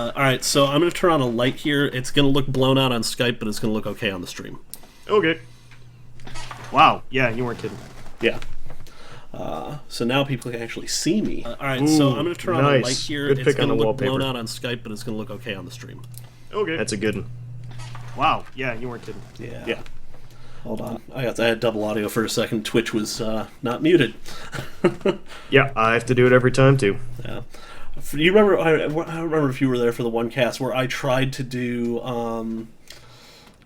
Alright, so I'm going to turn on a light here. It's going to look blown out on Skype, but it's going to look okay on the stream. Okay. Wow, yeah, you weren't kidding. Yeah. So now people can actually see me. Alright, so I'm going to turn on a light here. Good It's pick going to on the look blown wallpaper. out on Skype, but it's going to look okay on the stream. Okay. That's a good one. Wow, yeah, you weren't kidding. Yeah. Hold on. I had double audio for a second. Twitch was not muted. Yeah, I have to do it every time, too. Yeah. You remember? I don't remember if you were there for the one cast where I tried to do.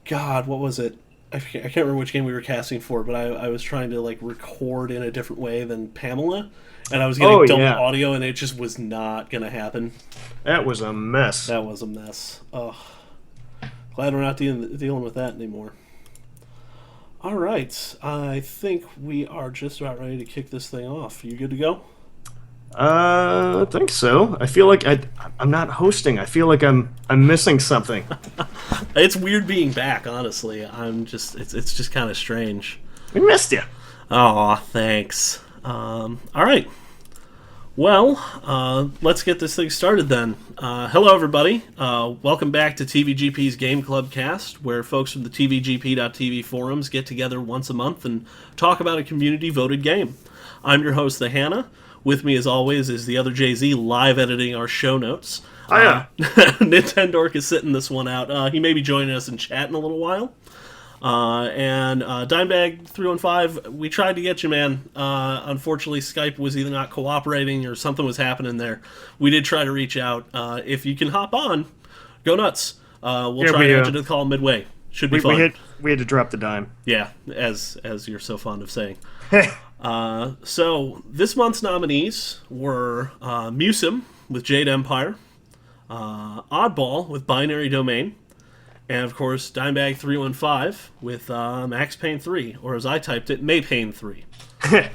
God, what was it? I can't remember which game we were casting for, but I was trying to like record in a different way than Pamela, and I was getting double audio, and it just was not gonna happen. That was a mess. That was a mess. Ugh. Glad we're not dealing with that anymore. All right, I think we are just about ready to kick this thing off. You good to go? I think so. I feel like I'm not hosting. I feel like I'm missing something. It's weird being back, honestly. It's just kind of strange. We missed you. Aw, thanks. All right. Well, let's get this thing started then. Hello, everybody. Welcome back to TVGP's Game Club Cast, where folks from the TVGP.tv forums get together once a month and talk about a community-voted game. I'm your host, The Hannah. With me, as always, is the other Jay-Z live editing our show notes. Nintendork is sitting this one out. He may be joining us in chat in a little while. And Dimebag315, we tried to get you, man. Unfortunately, Skype was either not cooperating or something was happening there. We did try to reach out. If you can hop on, go nuts. We'll try to answer the call midway. Should be fun. We had to drop the dime. Yeah, as you're so fond of saying. So this month's nominees were Musim with Jade Empire, Oddball with Binary Domain, and of course Dimebag315 with Max Payne 3, or as I typed it, May Payne 3. I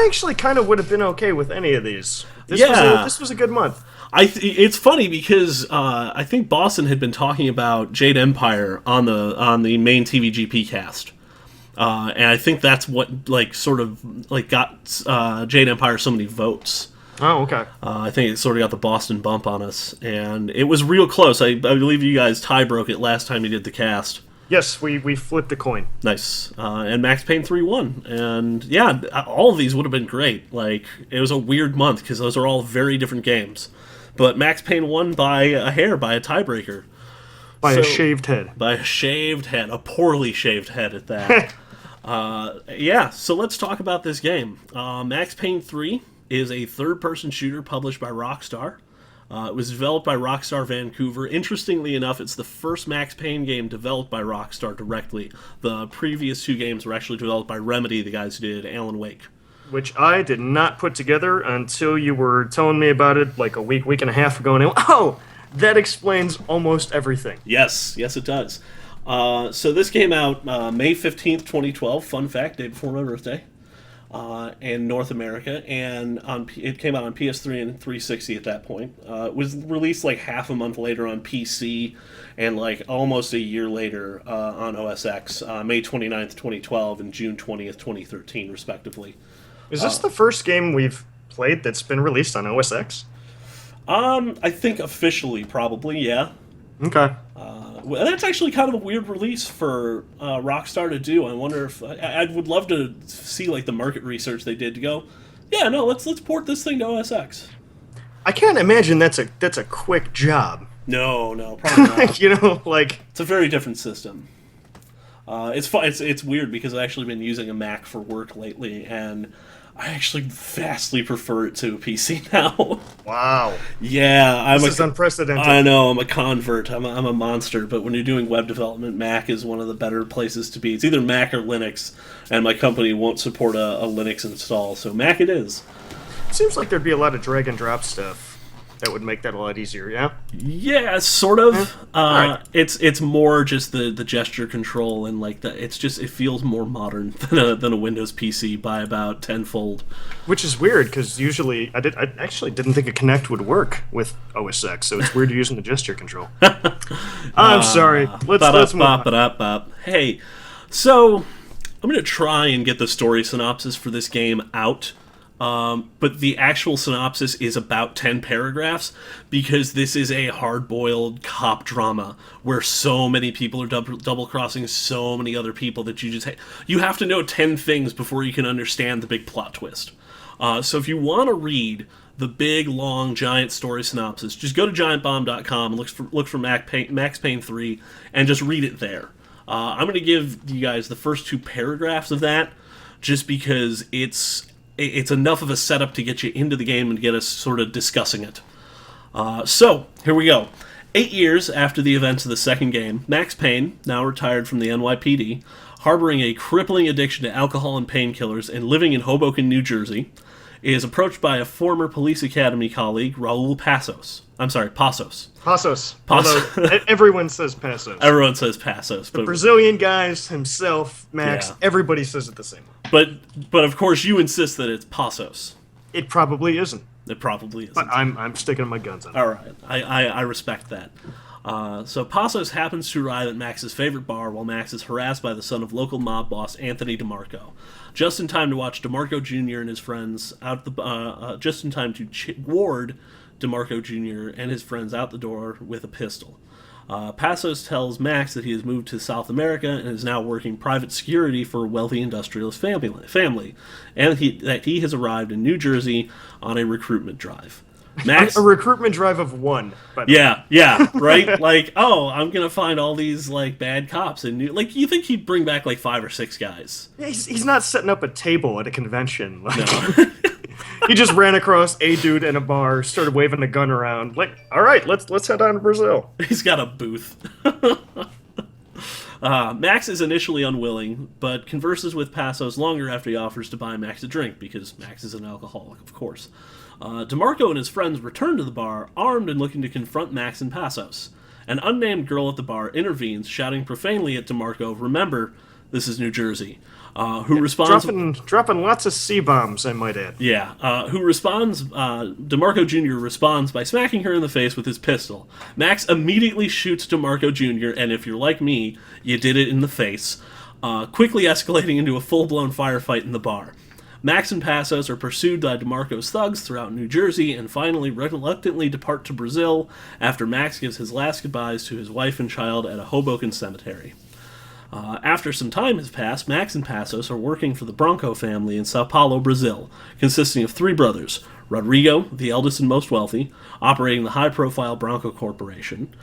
actually kind of would have been okay with any of these. This was a good month. It's funny because I think Boston had been talking about Jade Empire on the main TVGP cast. And I think that's what got Jade Empire so many votes. Oh, okay. I think it sort of got the Boston bump on us, and it was real close. I believe you guys tie broke it last time you did the cast. Yes, we flipped the coin. Nice. And Max Payne 3 won. And yeah, all of these would have been great. Like, it was a weird month because those are all very different games. But Max Payne won by a hair, by a tiebreaker. By a shaved head. By a shaved head. A poorly shaved head at that. So let's talk about this game. Max Payne 3 is a third-person shooter published by Rockstar. It was developed by Rockstar Vancouver. Interestingly enough, it's the first Max Payne game developed by Rockstar directly. The previous two games were actually developed by Remedy, the guys who did Alan Wake. Which I did not put together until you were telling me about it like a week and a half ago, and that explains almost everything. Yes, it does. So this came out May 15th, 2012, fun fact, day before my birthday, in North America, and it came out on PS3 and 360 at that point. It was released like half a month later on PC, and like almost a year later on OS X, May 29th, 2012, and June 20th, 2013, respectively. Is this the first game we've played that's been released on OS X? I think officially, probably, yeah. Okay. Well, that's actually kind of a weird release for Rockstar to do. I wonder if I would love to see like the market research they did to go, yeah, no, let's port this thing to OS X. I can't imagine that's a quick job. No, probably not. It's a very different system. It's weird because I've actually been using a Mac for work lately, and I actually vastly prefer it to a PC now. Wow. Yeah, this is unprecedented. I know, I'm a convert. I'm a monster, but when you're doing web development, Mac is one of the better places to be. It's either Mac or Linux, and my company won't support a Linux install, so Mac it is. It seems like there'd be a lot of drag and drop stuff that would make that a lot easier, yeah? Yeah, sort of. Right. It's more just the gesture control, and like it feels more modern than a Windows PC by about tenfold. Which is weird because usually I actually didn't think a Kinect would work with OS X, so it's weird using the gesture control. I'm sorry. Let's move on. Hey, so I'm gonna try and get the story synopsis for this game out. But the actual synopsis is about 10 paragraphs because this is a hard-boiled cop drama where so many people are double-crossing so many other people that you have to know 10 things before you can understand the big plot twist. So if you want to read the big, long, giant story synopsis, just go to giantbomb.com and look for Max Payne 3 and just read it there. I'm going to give you guys the first 2 paragraphs of that just because it's enough of a setup to get you into the game and get us sort of discussing it. So, here we go. 8 years after the events of the second game, Max Payne, now retired from the NYPD, harboring a crippling addiction to alcohol and painkillers and living in Hoboken, New Jersey, is approached by a former police academy colleague, Raul Passos. I'm sorry, Passos. Passos. Although everyone says Passos. Everyone says Passos. The Brazilian guys, himself, Max, everybody says it the same way. But of course you insist that it's Passos. It probably isn't. It probably isn't. But I'm sticking to my guns on it. All right. I respect that. So Passos happens to arrive at Max's favorite bar while Max is harassed by the son of local mob boss Anthony DeMarco. Just in time to watch DeMarco Jr. and his friends out just in time to ward DeMarco Jr. and his friends out the door with a pistol. Passos tells Max that he has moved to South America and is now working private security for a wealthy industrialist family, and that he has arrived in New Jersey on a recruitment drive. Max, a recruitment drive of 1. Yeah, right? Like, I'm going to find all these, like, bad cops. And, you think he'd bring back, like, 5 or 6 guys. Yeah, he's not setting up a table at a convention. Like, no. He just ran across a dude in a bar, started waving a gun around. Like, all right, let's head on to Brazil. He's got a booth. Max is initially unwilling, but converses with Passos longer after he offers to buy Max a drink, because Max is an alcoholic, of course. DeMarco and his friends return to the bar, armed and looking to confront Max and Passos. An unnamed girl at the bar intervenes, shouting profanely at DeMarco, "Remember, this is New Jersey." Who responds... Dropping lots of C-bombs, I might add. Yeah, who responds... DeMarco Jr. responds by smacking her in the face with his pistol. Max immediately shoots DeMarco Jr., and if you're like me, you did it in the face, quickly escalating into a full-blown firefight in the bar. Max and Passos are pursued by DeMarco's thugs throughout New Jersey and finally reluctantly depart to Brazil after Max gives his last goodbyes to his wife and child at a Hoboken cemetery. After some time has passed, Max and Passos are working for the Branco family in Sao Paulo, Brazil, consisting of 3 brothers: Rodrigo, the eldest and most wealthy, operating the high-profile Branco Corporation;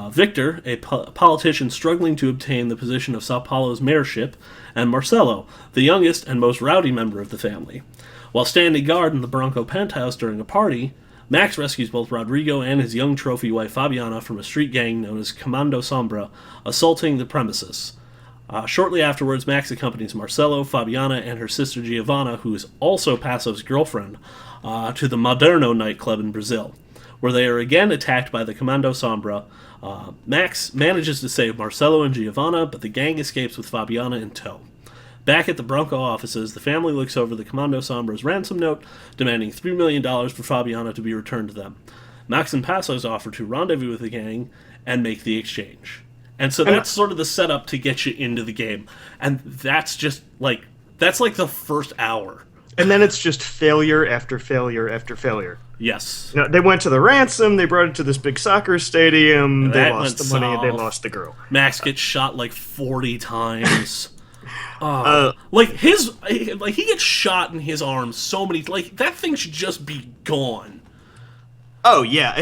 Victor, a politician struggling to obtain the position of Sao Paulo's mayorship; and Marcelo, the youngest and most rowdy member of the family. While standing guard in the Branco penthouse during a party, Max rescues both Rodrigo and his young trophy wife Fabiana from a street gang known as Comando Sombra, assaulting the premises. Shortly afterwards, Max accompanies Marcelo, Fabiana, and her sister Giovanna, who is also Passos' girlfriend, to the Moderno nightclub in Brazil, where they are again attacked by the Comando Sombra. Max manages to save Marcelo and Giovanna, but the gang escapes with Fabiana in tow. Back at the Branco offices, the family looks over the Comando Sombra's ransom note, demanding $3 million for Fabiana to be returned to them. Max and Passos offer to rendezvous with the gang and make the exchange. And so that's sort of the setup to get you into the game. And that's just, that's like the first hour. And then it's just failure after failure after failure. Yes. They went to the ransom, they brought it to this big soccer stadium, they lost the money, they lost the girl. Max gets shot 40 times. He gets shot in his arm so many... that thing should just be gone. Oh, yeah.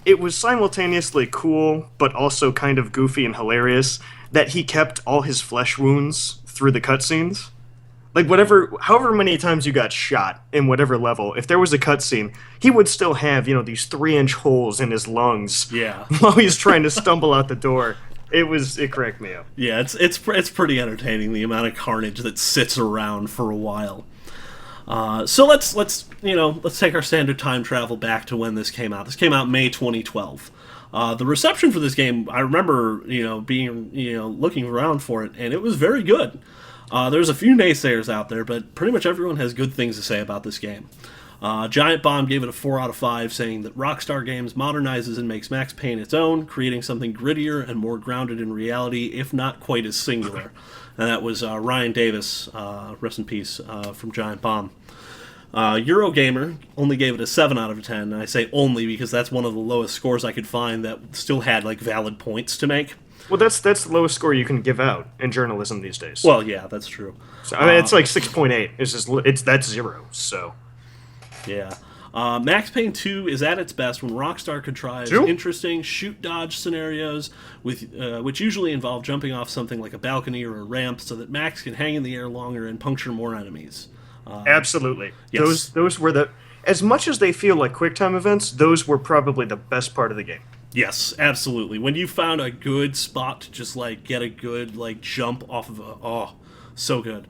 It was simultaneously cool, but also kind of goofy and hilarious that he kept all his flesh wounds through the cutscenes. However many times you got shot in whatever level, if there was a cutscene, he would still have, these 3-inch holes in his lungs. Yeah. While he's trying to stumble out the door. It cracked me up. Yeah, it's pretty entertaining, the amount of carnage that sits around for a while. So let's take our standard time travel back to when this came out. This came out May 2012. The reception for this game, I remember, looking around for it, and it was very good. There's a few naysayers out there, but pretty much everyone has good things to say about this game. Giant Bomb gave it a 4 out of 5, saying that Rockstar Games modernizes and makes Max Payne its own, creating something grittier and more grounded in reality, if not quite as singular. And that was Ryan Davis, rest in peace, from Giant Bomb. Eurogamer only gave it a 7 out of 10. And I say only because that's one of the lowest scores I could find that still had like valid points to make. Well, that's the lowest score you can give out in journalism these days. Well, yeah, that's true. So I mean, it's like 6.8. That's zero. So Yeah. Max Payne 2 is at its best when Rockstar contrives Two? interesting shoot-dodge scenarios, which usually involve jumping off something like a balcony or a ramp so that Max can hang in the air longer and puncture more enemies. absolutely, Yes. those were the as much as they feel like QuickTime events. Those were probably the best part of the game. Yes, absolutely. When you found a good spot to just like get a good like jump off of so good.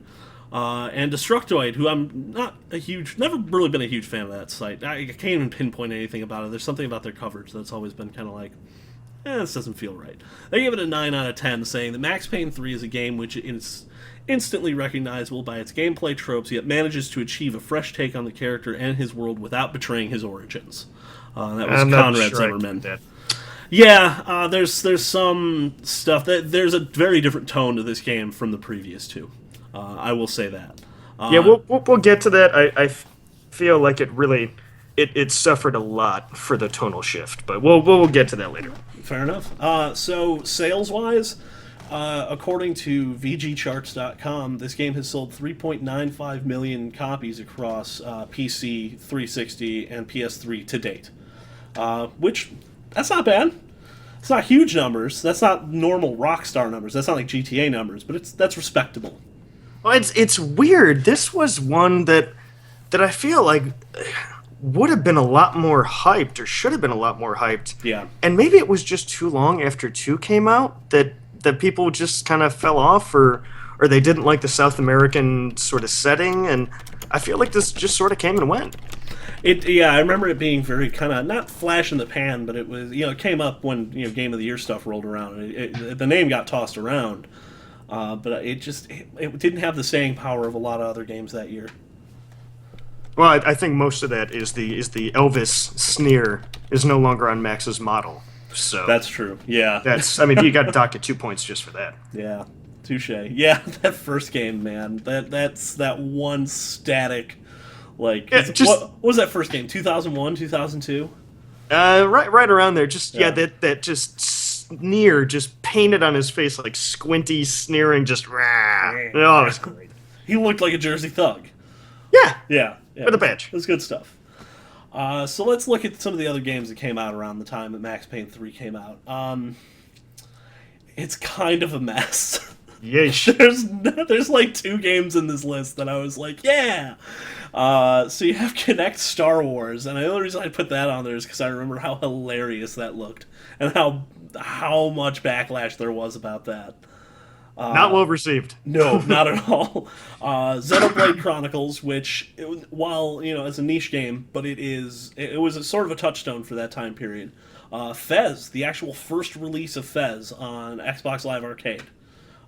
And Destructoid, who I'm never really been a huge fan of that site. I can't even pinpoint anything about it. There's something about their coverage that's always been kind of like, this doesn't feel right. They give it a 9 out of 10, saying that Max Payne 3 is a game which is instantly recognizable by its gameplay tropes, yet manages to achieve a fresh take on the character and his world without betraying his origins. That was I'm not Conrad sure I Zimmerman. get that. Yeah, there's some stuff that there's a very different tone to this game from the previous two. I will say that. Yeah, we'll get to that. I feel like it suffered a lot for the tonal shift, but we'll get to that later. Fair enough. So sales-wise, according to VGCharts.com, this game has sold 3.95 million copies across PC, 360, and PS3 to date. Which, that's not bad. It's not huge numbers. That's not normal Rockstar numbers. That's not like GTA numbers, but that's respectable. Well, it's weird. This was one that I feel like would have been a lot more hyped, or should have been a lot more hyped. Yeah. And maybe it was just too long after 2 came out that people just kind of fell off, or they didn't like the South American sort of setting, and I feel like this just sort of came and went. I remember it being very kind of not flash in the pan, but it was it came up when Game of the Year stuff rolled around. The name got tossed around, but it didn't have the staying power of a lot of other games that year. Well, I think most of that is the Elvis sneer is no longer on Max's model. So That's true. Yeah. I mean, you got to dock it 2 points just for that. Yeah. Touche. Yeah, that first game, man. That's that one static, like what was that first game? 2001, 2002. Right around there. Just Yeah. that just sneer just painted on his face, like squinty sneering. Just rah. Oh, it's great. He looked like a Jersey thug. Yeah, Yeah. with a badge. It was good stuff. So let's look at some of the other games that came out around the time that Max Payne 3 came out. It's kind of a mess. Yeesh. There's like 2 games in this list that I was like, yeah. So you have Kinect Star Wars, and the only reason I put that on there is because I remember how hilarious that looked and how much backlash there was about that. Not well received. No, not at all. Xenoblade Chronicles, which, while as a niche game, but it was a sort of a touchstone for that time period. Fez, the actual first release of Fez on Xbox Live Arcade.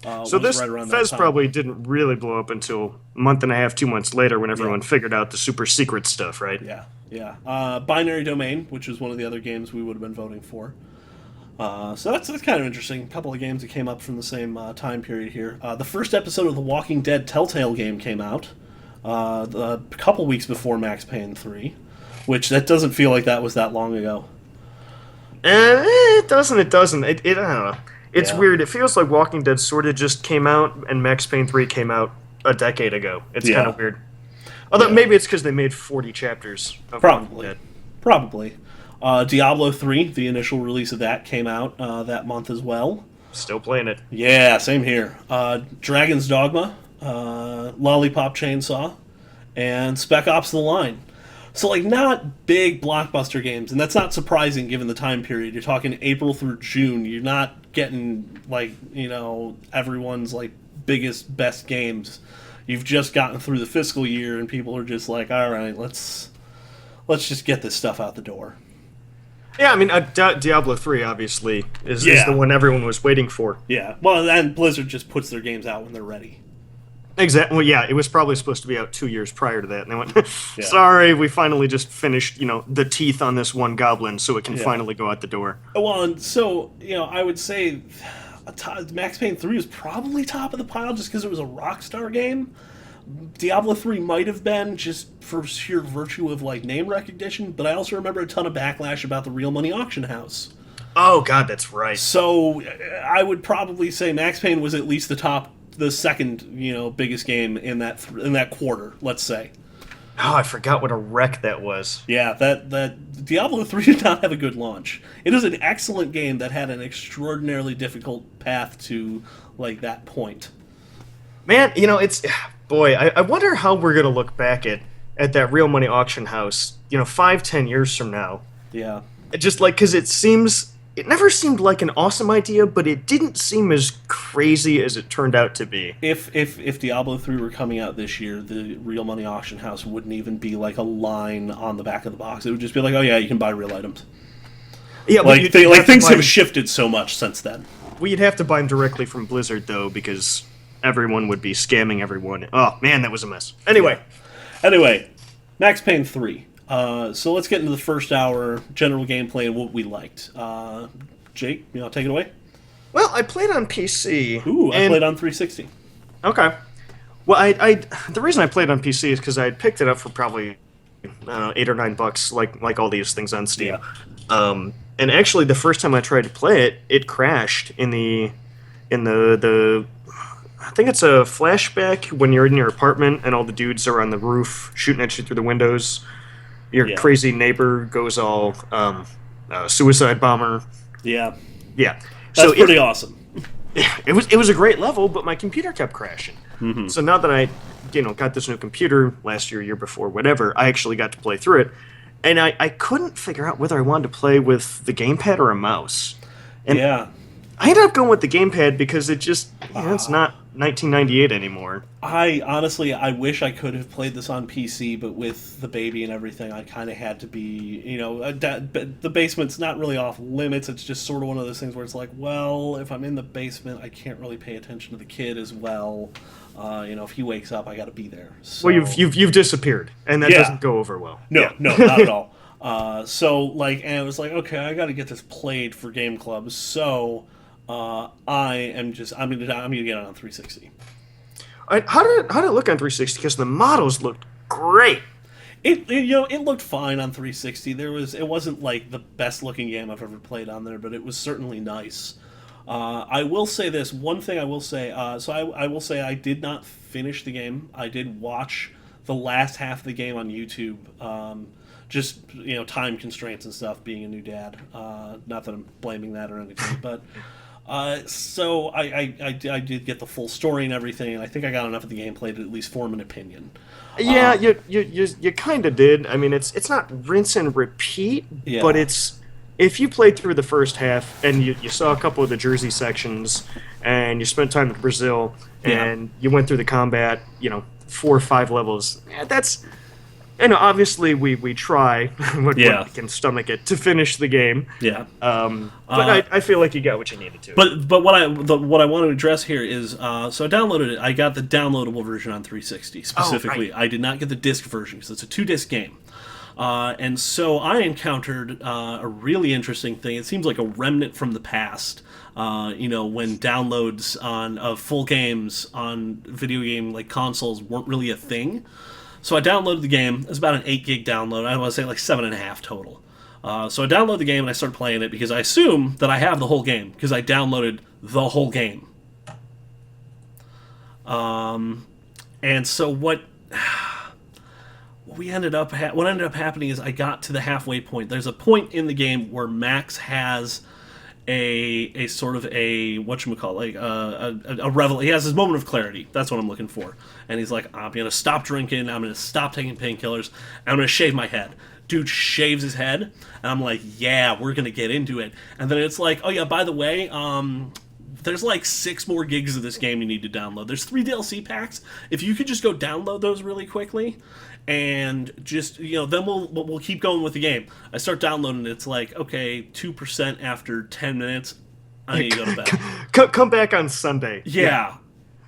So was this right around Fez that time. probably didn't really blow up until a month and a half, 2 months later, when everyone figured out the super secret stuff, right? Yeah. Binary Domain, which was one of the other games we would have been voting for. So that's kind of interesting. A couple of games that came up from the same time period here. The first episode of the Walking Dead Telltale game came out a couple weeks before Max Payne 3, which that doesn't feel like that was that long ago. It doesn't. I don't know. It's Yeah. weird. It feels like Walking Dead sort of just came out, and Max Payne 3 came out a decade ago. It's Yeah. kind of weird. Although maybe it's because they made 40 chapters of Walking Probably. Dead. Probably. Diablo 3, the initial release of that, came out that month as well. Still playing it. Yeah, same here. Dragon's Dogma, Lollipop Chainsaw, and Spec Ops: The Line. So, like, not big blockbuster games, and that's not surprising given the time period. You're talking April through June. You're not getting, like, everyone's, like, biggest, best games. You've just gotten through the fiscal year, and people are just like, all right, let's just get this stuff out the door. Yeah, I mean, Diablo 3 obviously is Yeah. the one everyone was waiting for. Yeah, well, and Blizzard just puts their games out when they're ready. Exactly. Well, yeah, it was probably supposed to be out 2 years prior to that, and they went, "Sorry, we finally just finished, the teeth on this one goblin, so it can finally go out the door." Well, and so, I would say Max Payne 3 is probably top of the pile just because it was a Rockstar game, Diablo 3 might have been just for sheer virtue of like name recognition, but I also remember a ton of backlash about the Real Money Auction House. Oh God, that's right. So I would probably say Max Payne was at least the second, biggest game in that quarter. Let's say. Oh, I forgot what a wreck that was. Yeah, that Diablo 3 did not have a good launch. It is an excellent game that had an extraordinarily difficult path to like that point. Man, it's boy. I wonder how we're gonna look back at that Real Money Auction House. 5-10 years from now. Yeah. Just like because it never seemed like an awesome idea, but it didn't seem as crazy as it turned out to be. If Diablo 3 were coming out this year, the Real Money Auction House wouldn't even be like a line on the back of the box. It would just be like, oh yeah, you can buy real items. Yeah, like things have shifted so much since then. Well, you'd have to buy them directly from Blizzard though, because everyone would be scamming everyone. Oh man, that was a mess. Anyway, Max Payne 3. So let's get into the first hour, general gameplay, and what we liked. Jake, take it away? Well, I played on PC. Ooh, I played on 360. Okay. Well, the reason I played on PC is because I had picked it up for probably, I don't know, $8 or $9, like all these things on Steam. Yeah. And actually, the first time I tried to play it, it crashed in the I think it's a flashback when you're in your apartment and all the dudes are on the roof shooting at you through the windows. Your crazy neighbor goes all suicide bomber. Yeah. Yeah. That's pretty awesome. It was a great level, but my computer kept crashing. Mm-hmm. So now that I got this new computer last year before, whatever, I actually got to play through it. And I couldn't figure out whether I wanted to play with the gamepad or a mouse. And yeah. I ended up going with the gamepad because it just it's not 1998 anymore. I wish I could have played this on PC, but with the baby and everything, I kind of had to be, the basement's not really off limits. It's just sort of one of those things where it's like, well, if I'm in the basement, I can't really pay attention to the kid as well. If he wakes up, I got to be there. So, well, you've disappeared, and that doesn't go over well. No, not at all. And it was like, okay, I got to get this played for Game Club, so I'm gonna get it on 360. How did it look on 360? Because the models looked great. It looked fine on 360. It wasn't like the best looking game I've ever played on there, but it was certainly nice. I will say this one thing. I will say I will say I did not finish the game. I did watch the last half of the game on YouTube. Just time constraints and stuff. Being a new dad, not that I'm blaming that or anything, but. So I did get the full story and everything, and I think I got enough of the gameplay to at least form an opinion. Yeah, you kind of did. I mean, it's not rinse and repeat, but it's if you played through the first half and you saw a couple of the Jersey sections and you spent time in Brazil and you went through the combat, 4 or 5 levels. That's obviously we try when we can stomach it to finish the game. Yeah. But I feel like you got what you needed to. But what I want to address here is so I downloaded it. I got the downloadable version on 360 specifically. Oh, right. I did not get the disc version because it's a 2-disc game. And so I encountered a really interesting thing. It seems like a remnant from the past. When downloads of full games on video game like consoles weren't really a thing. So I downloaded the game. It's about an 8 gig download. I want to say like 7.5 total. So I download the game and I start playing it because I assume that I have the whole game because I downloaded the whole game. And so what ended up happening is I got to the halfway point. There's a point in the game where Max has a sort of a whatchamacallit, a revel. He has his moment of clarity. That's what I'm looking for. And he's like, I'm gonna stop drinking. I'm gonna stop taking painkillers. I'm gonna shave my head. Dude shaves his head, and I'm like, yeah, we're gonna get into it. And then it's like, oh yeah, by the way, there's like 6 more gigs of this game you need to download. There's 3 DLC packs. If you could just go download those really quickly, and just then we'll keep going with the game. I start downloading it. It's like, okay, 2% after 10 minutes. I need to go to bed. Come back on Sunday. Yeah.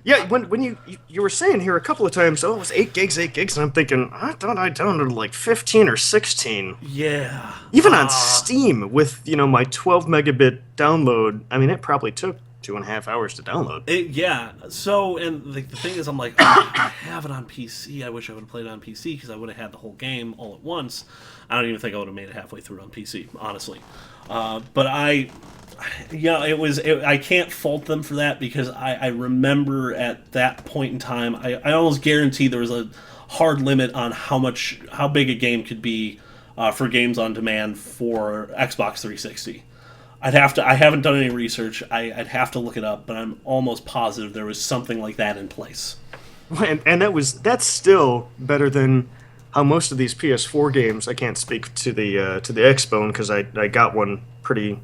Yeah, when you were saying here a couple of times, it was 8 gigs, and I'm thinking, I thought I downloaded like 15 or 16. Yeah. Even on Steam with, my 12 megabit download, I mean, it probably took 2.5 hours to download. Yeah. So, and the thing is, I'm like, oh, I have it on PC. I wish I would have played it on PC because I would have had the whole game all at once. I don't even think I would have made it halfway through on PC, honestly. But I can't fault them for that because I remember at that point in time, I almost guarantee there was a hard limit on how big a game could be for games on demand for Xbox 360. I haven't done any research. I'd have to look it up, but I'm almost positive there was something like that in place. And that's still better than how most of these PS4 games. I can't speak to the Xbone because I got one pretty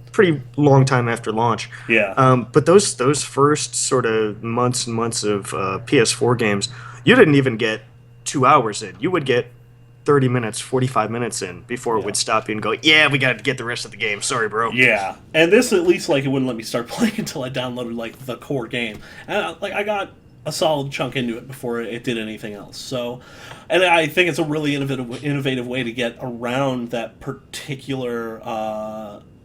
long time after launch. Yeah. But those first sort of months and months of PS4 games, you didn't even get 2 hours in. You would get 30 minutes, 45 minutes in before it would stop you and go, yeah, we got to get the rest of the game. Sorry, bro. Yeah. And this, at least, like, it wouldn't let me start playing until I downloaded, like, the core game. And, I got a solid chunk into it before it did anything else. So, and I think it's a really innovative way to get around that particular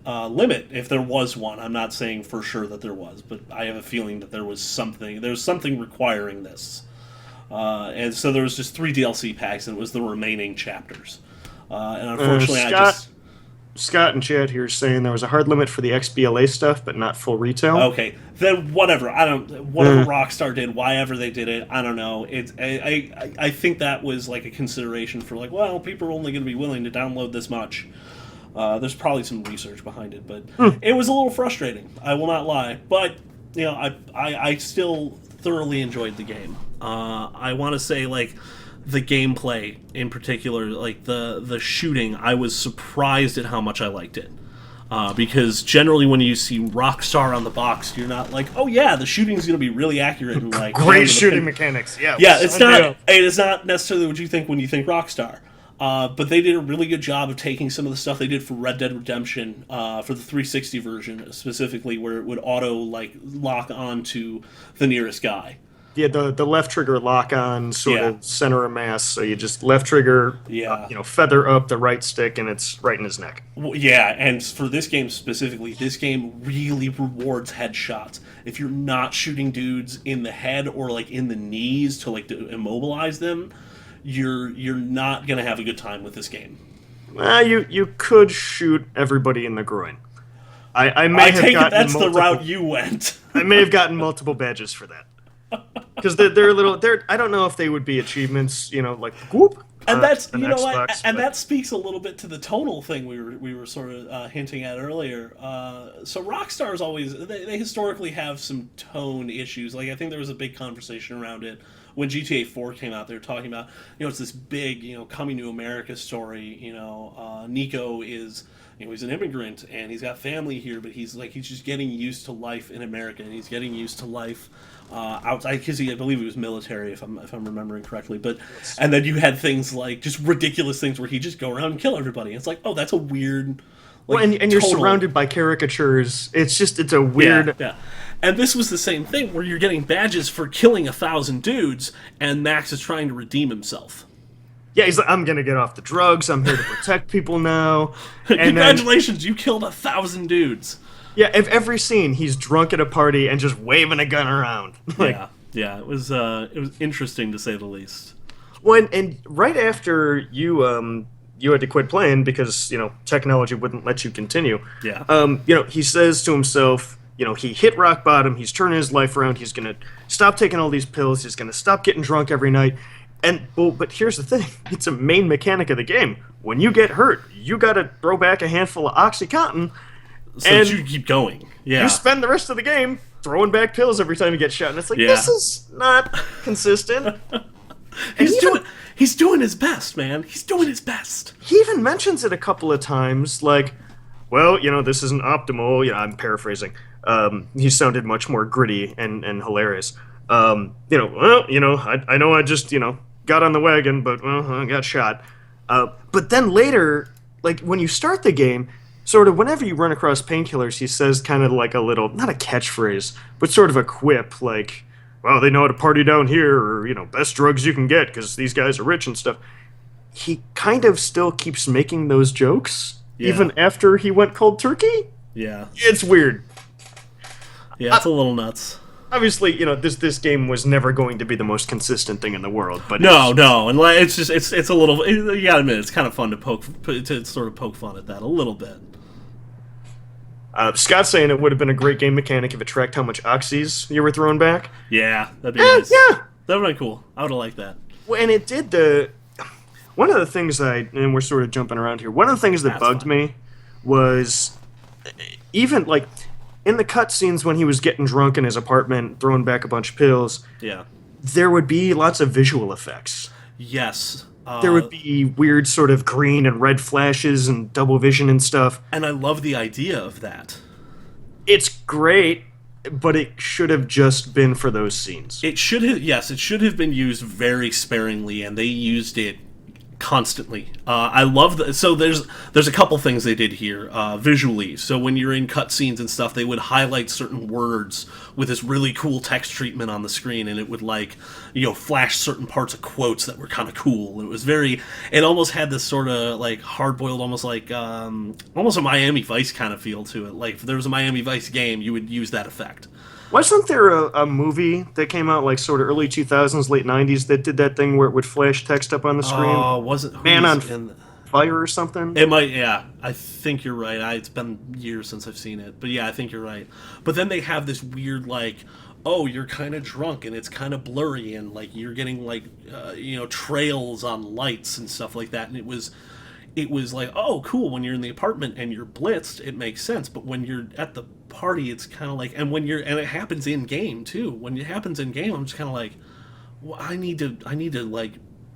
limit, if there was one. I'm not saying for sure that there was, but I have a feeling that there's something requiring this. And so there was just 3 DLC packs, and it was the remaining chapters. And unfortunately, Scott in chat here saying there was a hard limit for the XBLA stuff, but not full retail. Okay, then whatever. Whatever Rockstar did, why ever they did it, I don't know. I think that was like a consideration for like, well, people are only going to be willing to download this much. There's probably some research behind it, but it was a little frustrating. I will not lie, but I still thoroughly enjoyed the game. I want to say, like, the gameplay in particular, like the shooting, I was surprised at how much I liked it. Because generally when you see Rockstar on the box, you're not like, oh yeah, the shooting's going to be really accurate and like great shooting mechanics. Yeah, it's not necessarily what you think when you think Rockstar. But they did a really good job of taking some of the stuff they did for Red Dead Redemption for the 360 version, specifically where it would auto lock on to the nearest guy. Yeah, the left trigger lock on sort of center of mass, so you just left trigger, feather up the right stick, and it's right in his neck. Yeah, and for this game specifically, this game really rewards headshots. If you're not shooting dudes in the head or like in the knees to immobilize them, you're not gonna have a good time with this game. You could shoot everybody in the groin. I That's the route you went. I may have gotten multiple badges for that. Because they're I don't know if they would be achievements, like whoop. And that's Xbox, and that speaks a little bit to the tonal thing we were sort of hinting at earlier. So Rockstar's always they historically have some tone issues. Like I think there was a big conversation around it when GTA 4 came out. They were talking about it's this big coming to America story. Nico is. He's an immigrant and he's got family here, but he's just getting used to life in America, and he's getting used to life outside because I believe he was military, if I'm remembering correctly. But and then you had things like just ridiculous things where he just go around and kill everybody. It's like, oh, that's a weird. And you're surrounded by caricatures. It's a weird. Yeah. And this was the same thing where you're getting badges for killing 1,000 dudes, and Max is trying to redeem himself. Yeah, he's like, I'm gonna get off the drugs. I'm here to protect people now. And congratulations, you killed 1,000 dudes. Yeah, every scene he's drunk at a party and just waving a gun around. It was interesting to say the least. Well, and right after you had to quit playing because technology wouldn't let you continue. Yeah. He says to himself, he hit rock bottom. He's turning his life around. He's gonna stop taking all these pills. He's gonna stop getting drunk every night. But here's the thing. It's a main mechanic of the game. When you get hurt, you gotta throw back a handful of OxyContin. So that you keep going. Yeah. You spend the rest of the game throwing back pills every time you get shot. And it's like, this is not consistent. He's doing his best, man. He's doing his best. He even mentions it a couple of times, like, well, this isn't optimal. I'm paraphrasing. He sounded much more gritty and hilarious. I know I just, got on the wagon, but I got shot. But then later, like when you start the game, sort of whenever you run across painkillers, he says kind of like a little, not a catchphrase, but sort of a quip, like, well, they know how to party down here, or, best drugs you can get because these guys are rich and stuff. He kind of still keeps making those jokes, even after he went cold turkey. Yeah. It's weird. Yeah, it's a little nuts. Obviously, this game was never going to be the most consistent thing in the world, but No, and like it's just it's a little. You gotta admit, it's kind of fun to sort of poke fun at that a little bit. Scott's saying it would have been a great game mechanic if it tracked how much oxys you were throwing back. Yeah, that'd be nice. Yeah, That would be cool. I would have liked that. well, and it did one of the things and we're sort of jumping around here. One of the things that bugged me was even like in the cutscenes when he was getting drunk in his apartment, throwing back a bunch of pills. Yeah. There would be lots of visual effects. Yes. There would be weird sort of green and red flashes and double vision and stuff. And I love the idea of that. It's great, but it should have just been for those scenes. It should have been used very sparingly, and they used it constantly. I love so there's a couple things they did here visually. So when you're in cutscenes and stuff, they would highlight certain words with this really cool text treatment on the screen, and it would flash certain parts of quotes that were kind of cool. It almost had this sort of like hard-boiled, almost like almost a Miami Vice kind of feel to it. Like if there was a Miami Vice game, you would use that effect. Wasn't there a movie that came out like sort of early 2000s, late 90s that did that thing where it would flash text up on the screen? Oh, was it Man on Fire or something? It might, yeah. I think you're right. It's been years since I've seen it. But yeah, I think you're right. But then they have this weird, like, oh, you're kind of drunk and it's kind of blurry and, like, you're getting, like, trails on lights and stuff like that. And it was like, oh, cool, when you're in the apartment and you're blitzed, it makes sense. But when you're at the party, it's kind of like, and it happens in game too. When it happens in game, I'm just kind of like, well, I need to like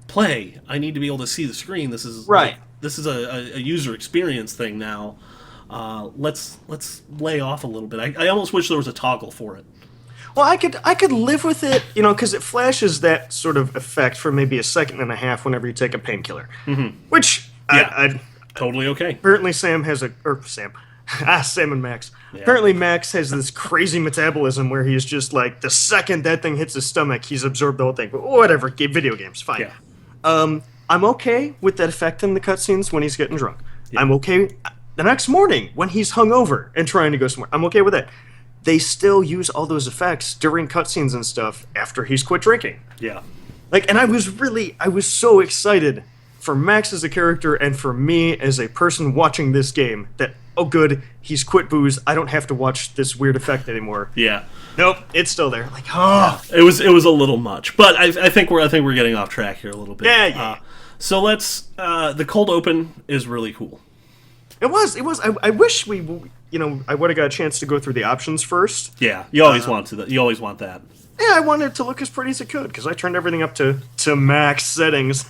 play. I need to be able to see the screen. This is right. This is a user experience thing now. Let's lay off a little bit. I almost wish there was a toggle for it. Well, I could live with it, because it flashes that sort of effect for maybe a second and a half whenever you take a painkiller, which. Yeah, I totally okay. Apparently Sam and Max. Yeah. Apparently Max has this crazy metabolism where he's just like, the second that thing hits his stomach, he's absorbed the whole thing. But whatever, video games, fine. Yeah. I'm okay with that effect in the cutscenes when he's getting drunk. Yeah. I'm okay the next morning when he's hungover and trying to go somewhere. I'm okay with that. They still use all those effects during cutscenes and stuff after he's quit drinking. Yeah. And I was so excited for Max as a character and for me as a person watching this game that, oh good, he's quit booze, I don't have to watch this weird effect anymore. Yeah. Nope, it's still there. Like, oh. Yeah. It was a little much. But I think we're getting off track here a little bit. Yeah. So let's the cold open is really cool. It was. I wish I would have got a chance to go through the options first. Yeah, you always want to. You always want that. Yeah, I wanted it to look as pretty as it could because I turned everything up to max settings.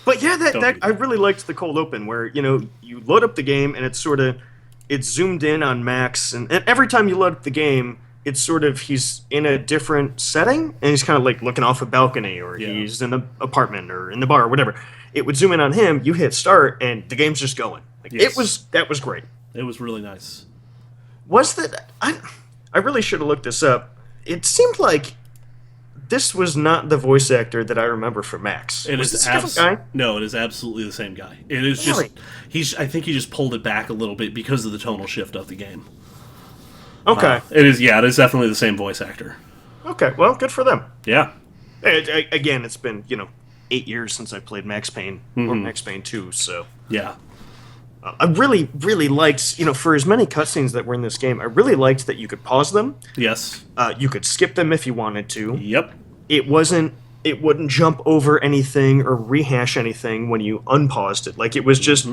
But yeah, that I really liked the cold open where you load up the game and it's zoomed in on Max and every time you load up the game it's sort of he's in a different setting and he's kind of like looking off a balcony or he's in an apartment or in the bar or whatever. It would zoom in on him, you hit start and the game's just going. That was great. It was really nice. Was that I really should have looked this up. It seemed like this was not the voice actor that I remember from Max. Was this a different guy? No, it is absolutely the same guy. It is really? I think he just pulled it back a little bit because of the tonal shift of the game. Okay. It is definitely the same voice actor. Okay, well, good for them. Yeah. Again, it's been, 8 years since I played Max Payne, or Max Payne 2, so... Yeah. I really, really liked, for as many cutscenes that were in this game, I really liked that you could pause them. Yes. You could skip them if you wanted to. Yep. It wouldn't jump over anything or rehash anything when you unpaused it. Like, it was just,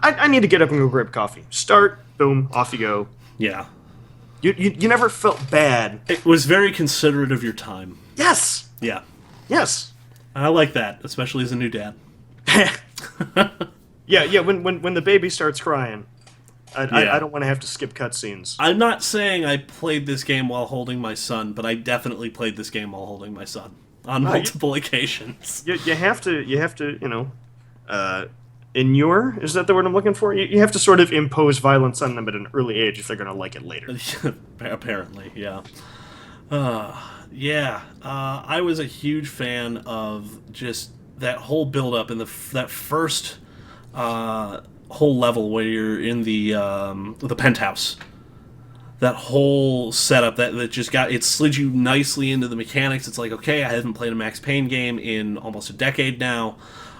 I need to get up and go grab coffee. Start, boom, off you go. Yeah. You never felt bad. It was very considerate of your time. Yes. Yeah. Yes. I like that, especially as a new dad. Yeah. When the baby starts crying, I don't want to have to skip cutscenes. I'm not saying I played this game while holding my son, but I definitely played this game while holding my son on multiple occasions. You have to inure. Is that the word I'm looking for? You have to sort of impose violence on them at an early age if they're going to like it later. Apparently, yeah. I was a huge fan of just that whole build-up and that first whole level where you're in the penthouse. that whole setup that just it slid you nicely into the mechanics. It's like, okay, I haven't played a Max Payne game in almost a decade now.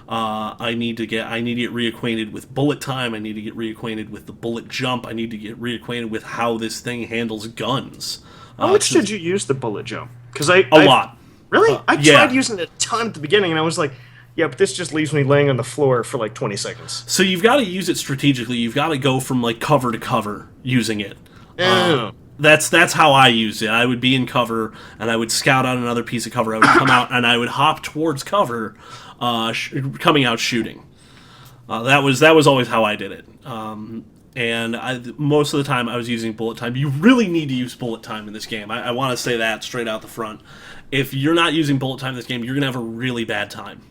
I need to get reacquainted with bullet time. I need to get reacquainted with the bullet jump. I need to get reacquainted with how this thing handles guns. How much did you use the bullet jump? Because a lot. Really? I yeah. tried using it a ton at the beginning, and I was like, yeah, but this just leaves me laying on the floor for like 20 seconds. So you've got to use it strategically. You've got to go from like cover to cover using it. That's how I use it. I would be in cover, and I would scout out another piece of cover. I would come out, and I would hop towards cover, coming out shooting. That was always how I did it. And most of the time I was using bullet time. You really need to use bullet time in this game. I want to say that straight out the front. If you're not using bullet time in this game, you're going to have a really bad time.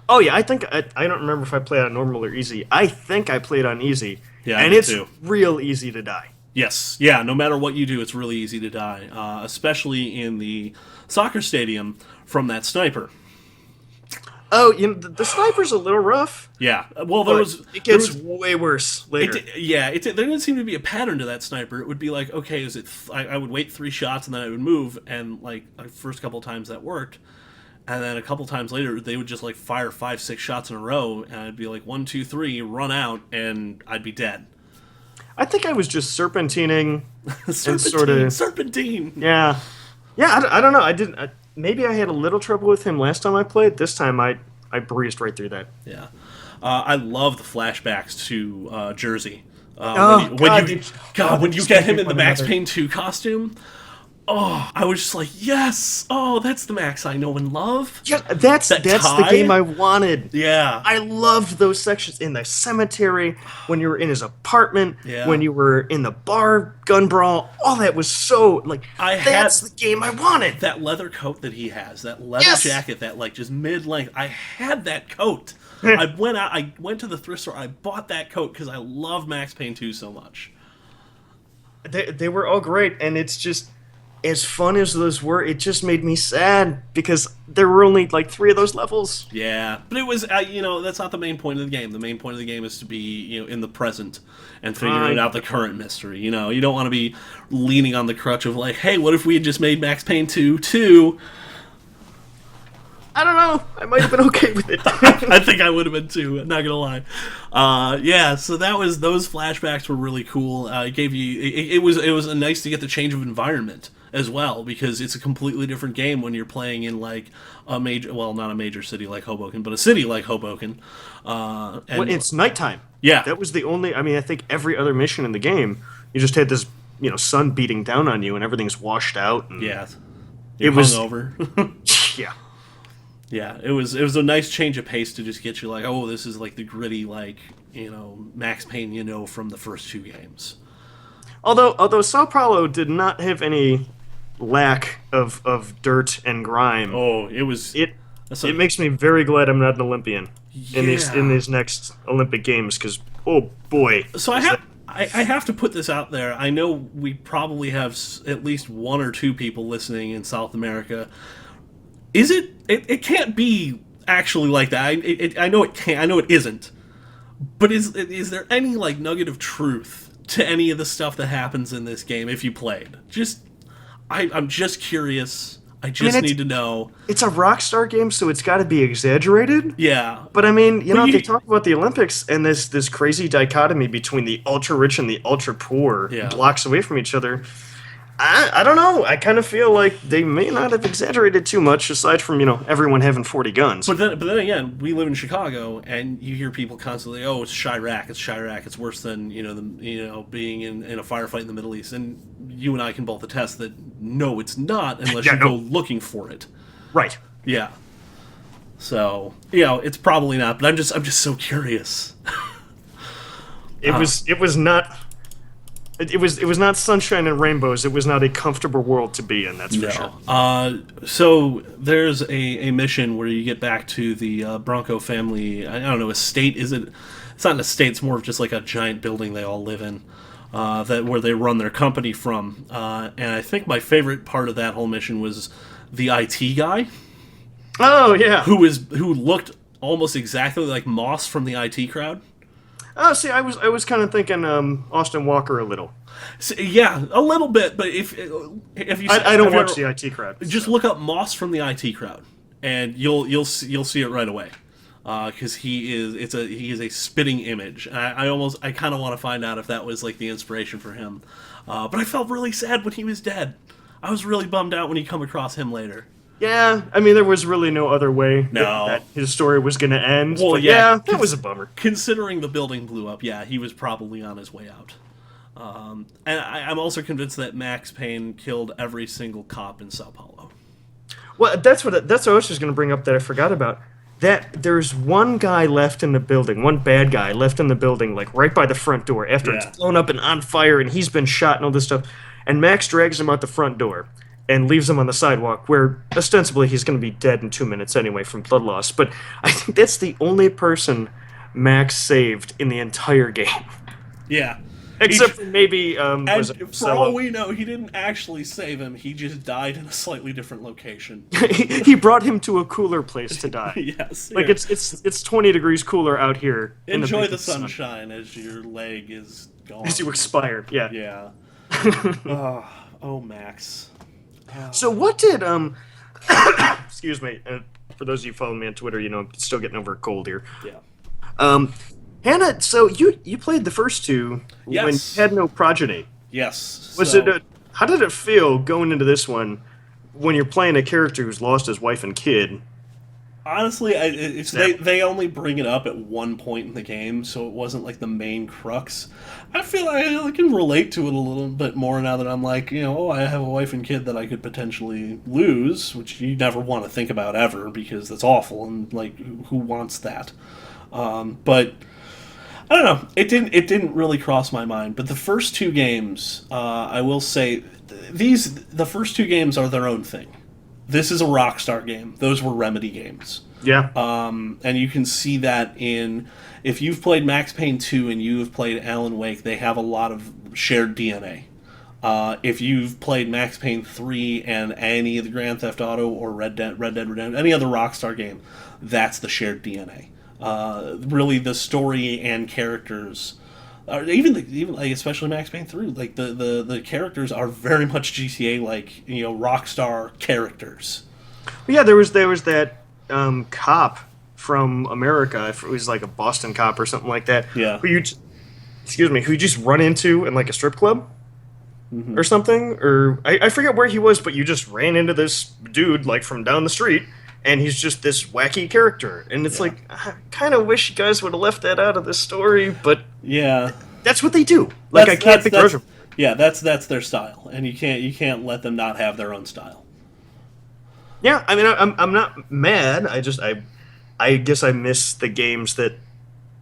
Oh, yeah, I think... I don't remember if I played on normal or easy. I think I played on easy. Yeah, and it's real easy to die. Yes. Yeah, no matter what you do, it's really easy to die. Especially in the soccer stadium from that sniper. Oh, the sniper's a little rough. Yeah. Well, it gets way worse later. There didn't seem to be a pattern to that sniper. It would be like, okay, I would wait 3 shots and then I would move, and like the first couple of times that worked, and then a couple times later they would just like fire 5, 6 shots in a row, and I'd be like 1, 2, 3, run out, and I'd be dead. I think I was just serpentining. Serpentine. Yeah. I don't know. I didn't. Maybe I had a little trouble with him last time I played. This time I breezed right through that. Yeah. I love the flashbacks to Jersey. When you get him in the Max Payne 2 costume, I was just like, yes! Oh, that's the Max I know and love. Yeah, that's the game I wanted. Yeah. I loved those sections in the cemetery, when you were in his apartment, when you were in the bar, gun brawl. All that was so, like, that's the game I wanted. That leather coat that he has, that leather jacket, that, like, just mid-length. I had that coat. I went to the thrift store, I bought that coat because I love Max Payne 2 so much. They were all great, and it's just... as fun as those were, it just made me sad because there were only like 3 of those levels. Yeah, but it was that's not the main point of the game. The main point of the game is to be in the present and figuring out the current mystery. You don't want to be leaning on the crutch of like, hey, what if we had just made Max Payne 2 2? I don't know. I might have been okay with it. I think I would have been too. I'm not gonna lie. So those flashbacks were really cool. It gave you. It was nice to get the change of environment as well, because it's a completely different game when you're playing in like a major, well, not a major city like Hoboken, but a city like Hoboken. And it's nighttime. Yeah, that was the only. I mean, I think every other mission in the game, you just had this, sun beating down on you, and everything's washed out. And it was over. Yeah. Yeah, it was a nice change of pace to just get you like, oh, this is like the gritty, like, Max Payne, from the first 2 games. Although Sao Paulo did not have any lack of dirt and grime. Oh, it makes me very glad I'm not an Olympian in these next Olympic Games, because oh boy. So I have to put this out there. I know we probably have at least 1 or 2 people listening in South America. Is it? It can't be actually like that. I know it can't. I know it isn't. But is there any like nugget of truth to any of the stuff that happens in this game if you played? I'm just curious. I need to know. It's a Rockstar game, so it's got to be exaggerated. Yeah. But I mean, they talk about the Olympics and this crazy dichotomy between the ultra rich and the ultra poor, blocks away from each other. I don't know. I kind of feel like they may not have exaggerated too much, aside from everyone having 40 guns. But then again, we live in Chicago, and you hear people constantly, "Oh, it's Chirac. It's Chirac. It's worse than being in a firefight in the Middle East." And you and I can both attest that no, it's not, unless you go looking for it. Right. Yeah. So it's probably not. But I'm just so curious. It was not. It was not sunshine and rainbows. It was not a comfortable world to be in, that's for sure. So there's a mission where you get back to the Bronco family, I don't know, estate. It's not an estate, it's more of just like a giant building they all live in, where they run their company from. And I think my favorite part of that whole mission was the IT guy. Oh, yeah. Who looked almost exactly like Moss from the IT crowd. Oh, see, I was kind of thinking Austin Walker a little. So, yeah, a little bit, but if you I don't have you watch ever- the IT crowd. just So. look up Moss from the IT crowd, and you'll see it right away. Because he is a spitting image. I kind of want to find out if that was like the inspiration for him. But I felt really sad when he was dead. I was really bummed out when you come across him later. Yeah, I mean, there was really no other way No. that his story was going to end. Well, but yeah, that was a bummer. Considering the building blew up, yeah, he was probably on his way out. And I'm also convinced that Max Payne killed every single cop in Sao Paulo. Well, that's what I was just going to bring up that I forgot about. That there's one guy left in the building, one bad guy left in the building, like right by the front door after Yeah. it's blown up and on fire, and he's been shot and all this stuff. And Max drags him out the front door and leaves him on the sidewalk, where ostensibly he's going to be dead in 2 minutes anyway from blood loss. But I think that's the only person Max saved in the entire game. Yeah. Except for maybe And was it for Marcelo? all we know, he didn't actually save him. He just died in a slightly different location. He brought him to a cooler place to die. Yes. Like here. it's 20 degrees cooler out here. in Enjoy the big sun sunshine as your leg is gone. as you expire. Yeah. Yeah. Oh, Max. So what did excuse me, for those of you following me on Twitter, I'm still getting over a cold here. Yeah. Hannah, so you played the first two when Yes. you had no progeny. Yes. Was it how did it feel going into this one when you're playing a character who's lost his wife and kid? Honestly, they only bring it up at one point in the game, so it wasn't like the main crux. I feel like I can relate to it a little bit more now that I'm like, I have a wife and kid that I could potentially lose, which you never want to think about ever because that's awful and like who wants that? But I don't know. It didn't really cross my mind. But the first two games, I will say, the first two games are their own thing. This is a Rockstar game. Those were Remedy games. Yeah. And you can see that if you've played Max Payne 2 and you've played Alan Wake, they have a lot of shared DNA. If you've played Max Payne 3 and any of the Grand Theft Auto or Red Dead Redemption, any other Rockstar game, that's the shared DNA. Really, the story and characters, even like especially Max Payne 3, like the characters are very much GTA like Rockstar characters. Yeah, there was that cop from America. If it was like a Boston cop or something like that. Yeah. Who you just run into in like a strip club or something, or I forget where he was, but you just ran into this dude like from down the street, and he's just this wacky character, and it's like I kind of wish you guys would have left that out of the story, but Yeah. that's what they do. Like I can't think of. Yeah, that's their style, and you can't let them not have their own style. Yeah, I mean, I'm not mad. I guess I miss the games that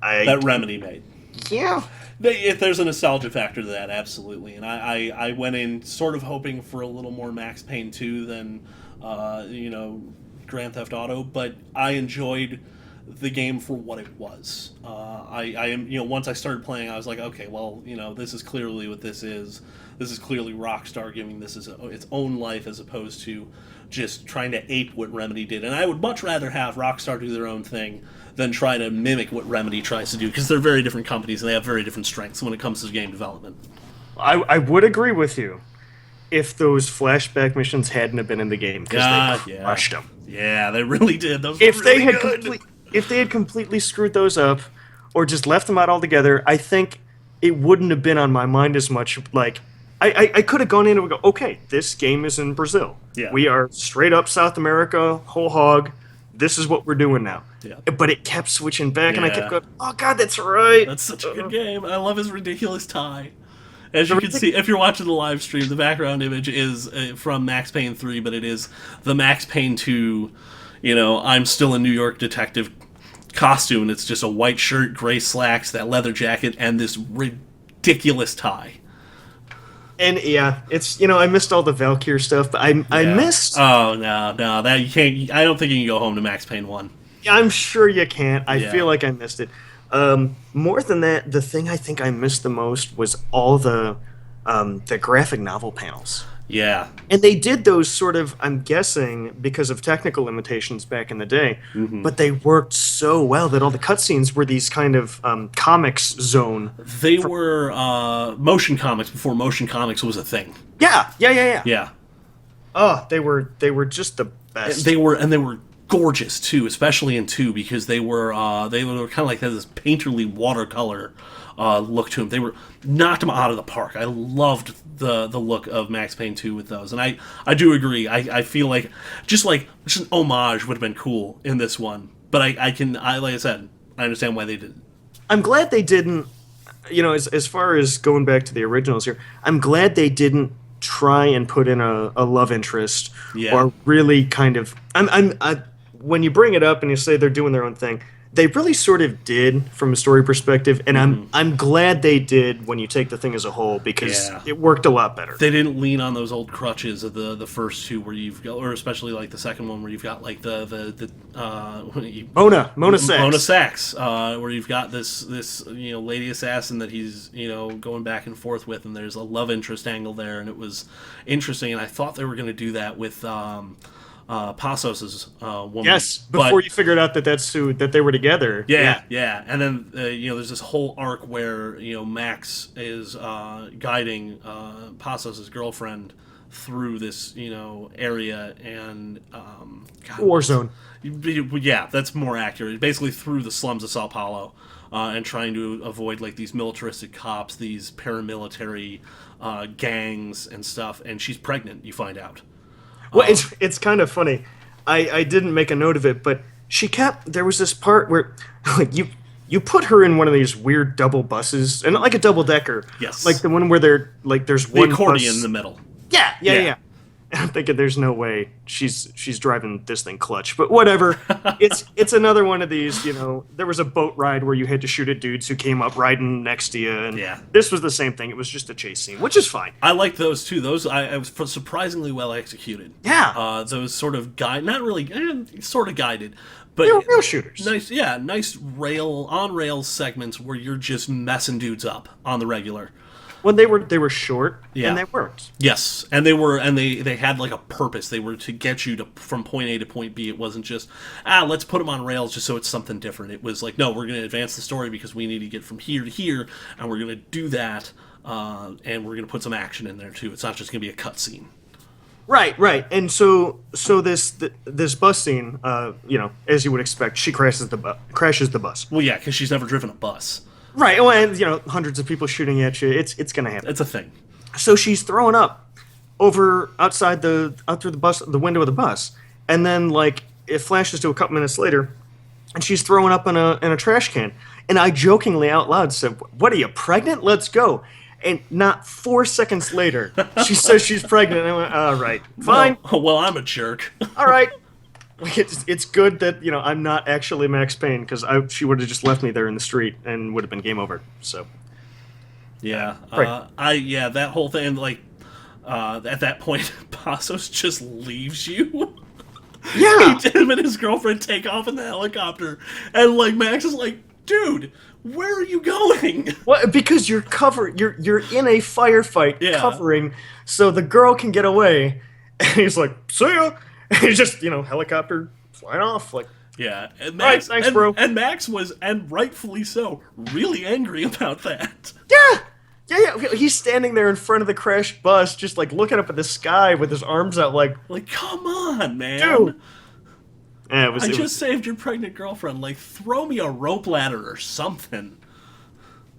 Remedy made. Yeah. If there's a nostalgia factor to that, absolutely. And I went in sort of hoping for a little more Max Payne 2 than Grand Theft Auto, but I enjoyed the game for what it was. I am once I started playing, I was like, okay, well, this is clearly what this is. This is clearly Rockstar giving this its own life as opposed to just trying to ape what Remedy did. And I would much rather have Rockstar do their own thing than try to mimic what Remedy tries to do, because they're very different companies and they have very different strengths when it comes to game development. I would agree with you if those flashback missions hadn't have been in the game, because they crushed them. Yeah, they really did. Those If were they really had good. if they had completely screwed those up, or just left them out altogether, I think it wouldn't have been on my mind as much. Like I could have gone in and go, okay, this game is in Brazil. Yeah. We are straight up South America, whole hog. This is what we're doing now. Yeah. But it kept switching back, and I Yeah. kept going, oh god, that's right. That's such a good game. I love his ridiculous tie. As you can see, if you're watching the live stream, the background image is from Max Payne 3, but it is the Max Payne 2, I'm still a New York detective costume, and it's just a white shirt, gray slacks, that leather jacket, and this ridiculous tie. And yeah, it's I missed all the Valkyrie stuff, but I missed. Oh no, that you can't. I don't think you can go home to Max Payne 1. I'm sure you can't. I Yeah. feel like I missed it. More than that, the thing I think I missed the most was all the graphic novel panels. Yeah. And they did those sort of, I'm guessing, because of technical limitations back in the day, but they worked so well that all the cutscenes were these kind of comics zone. They were motion comics before motion comics was a thing. Yeah. Yeah. Oh, they were just the best. They were gorgeous too, especially in 2 because they were kind of like this painterly watercolor look to them. They were knocked them out of the park. I loved the look of Max Payne 2 with those, and I do agree. I feel like just an homage would have been cool in this one, but I like I said, I understand why they didn't. I'm glad they didn't. As far as going back to the originals here, I'm glad they didn't try and put in a love interest or really kind of. When you bring it up and you say they're doing their own thing, they really sort of did from a story perspective, and I'm glad they did when you take the thing as a whole because it worked a lot better. They didn't lean on those old crutches of the first 2 where you've got, or especially like the second one where you've got like the Mona Sachs, where you've got this lady assassin that he's going back and forth with, and there's a love interest angle there, and it was interesting, and I thought they were going to do that with Pasos's woman. Yes, before you figured out that they were together. Yeah. And then there's this whole arc where Max is guiding Pasos's girlfriend through this area and Warzone. Yeah, that's more accurate. Basically through the slums of Sao Paulo. And trying to avoid like these militaristic cops, these paramilitary gangs and stuff, and she's pregnant. You find out. Well, it's kind of funny. I didn't make a note of it, but there was this part where like you put her in one of these weird double buses, and not like a double decker. Yes. Like the one where there's the one accordion bus. in the middle. Yeah. And I'm thinking there's no way she's driving this thing clutch, but whatever. It's another one of these. There was a boat ride where you had to shoot at dudes who came up riding next to you, and this was the same thing. It was just a chase scene, which is fine. I liked those too. Those I was surprisingly well executed. Yeah. Those sort of not really sort of guided, but they were real shooters. Nice on rails segments where you're just messing dudes up on the regular. Well, they were short, and they worked. Yes, and they had like a purpose. They were to get you from point A to point B. It wasn't just let's put them on rails just so it's something different. It was like, no, we're going to advance the story because we need to get from here to here, and we're going to do that, and we're going to put some action in there too. It's not just going to be a cutscene. Right, and so this bus scene, as you would expect, she crashes the bus. Well, yeah, because she's never driven a bus. Right, well, and hundreds of people shooting at you. It's gonna happen. It's a thing. So she's throwing up out through the window of the bus, and then like it flashes to a couple minutes later, and she's throwing up in a trash can. And I jokingly out loud said, "What are you, pregnant? Let's go." And not 4 seconds later, she says she's pregnant. And I went, all right, fine. Well, I'm a jerk. All right. It's good that I'm not actually Max Payne, because she would have just left me there in the street and would have been game over. So yeah, right. That whole thing, like at that point, Passos just leaves you. Yeah, him and his girlfriend take off in the helicopter, and like Max is like, dude, where are you going? Well, because you're in a firefight covering, so the girl can get away. And he's like, see ya. And he's just, helicopter flying off. Like, yeah. And Max, right, thanks, bro. And Max was, and rightfully so, really angry about that. Yeah. He's standing there in front of the crashed bus, just like looking up at the sky with his arms out, like come on, man. Dude. Yeah, I just saved your pregnant girlfriend. Like, throw me a rope ladder or something.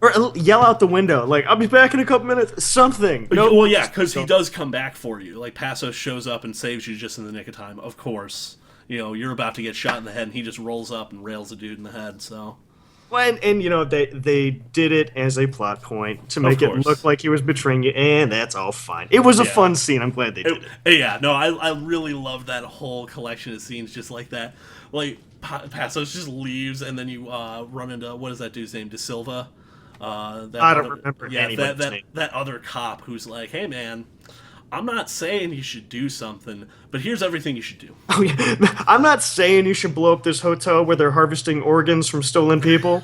Or yell out the window, like, I'll be back in a couple minutes. Something. Nope. Well, yeah, because he does come back for you. Like, Passos shows up and saves you just in the nick of time. Of course. You're about to get shot in the head, and he just rolls up and rails a dude in the head, so... Well, and they did it as a plot point to make it look like he was betraying you, and that's all fine. It was a fun scene. I'm glad they did it. Yeah, no, I really love that whole collection of scenes just like that. Like, Passos just leaves, and then you run into, what is that dude's name, De Silva? I don't remember anybody's name. That other cop who's like, hey man, I'm not saying you should do something, but here's everything you should do. Oh, yeah. I'm not saying you should blow up this hotel where they're harvesting organs from stolen people.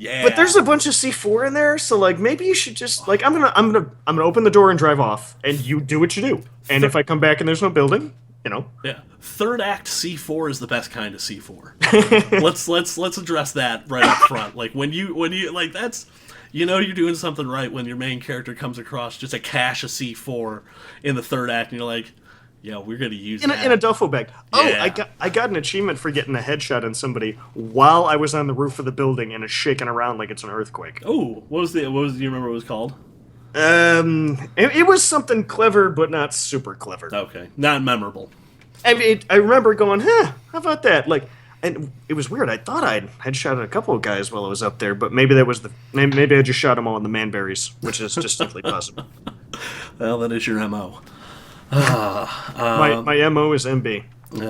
Yeah. But there's a bunch of C4 in there, so like maybe you should just like I'm gonna open the door and drive off, and you do what you do. And if I come back and there's no building, you know. Yeah. Third act C4 is the best kind of C4. let's address that right up front. Like when you like that's you're doing something right when your main character comes across just a cache of C4 in the third act, and you're like, yeah, we're gonna use that In a duffel bag. Oh, Yeah. I got an achievement for getting a headshot on somebody while I was on the roof of the building and it's shaking around like it's an earthquake. Oh, do you remember what it was called? It was something clever, but not super clever. Okay, not memorable. I remember going, how about that? Like, and it was weird. I thought I'd headshot a couple of guys while I was up there, but maybe that was maybe I just shot them all in the manberries, which is distinctly possible. Well, that is your MO. My MO is MB.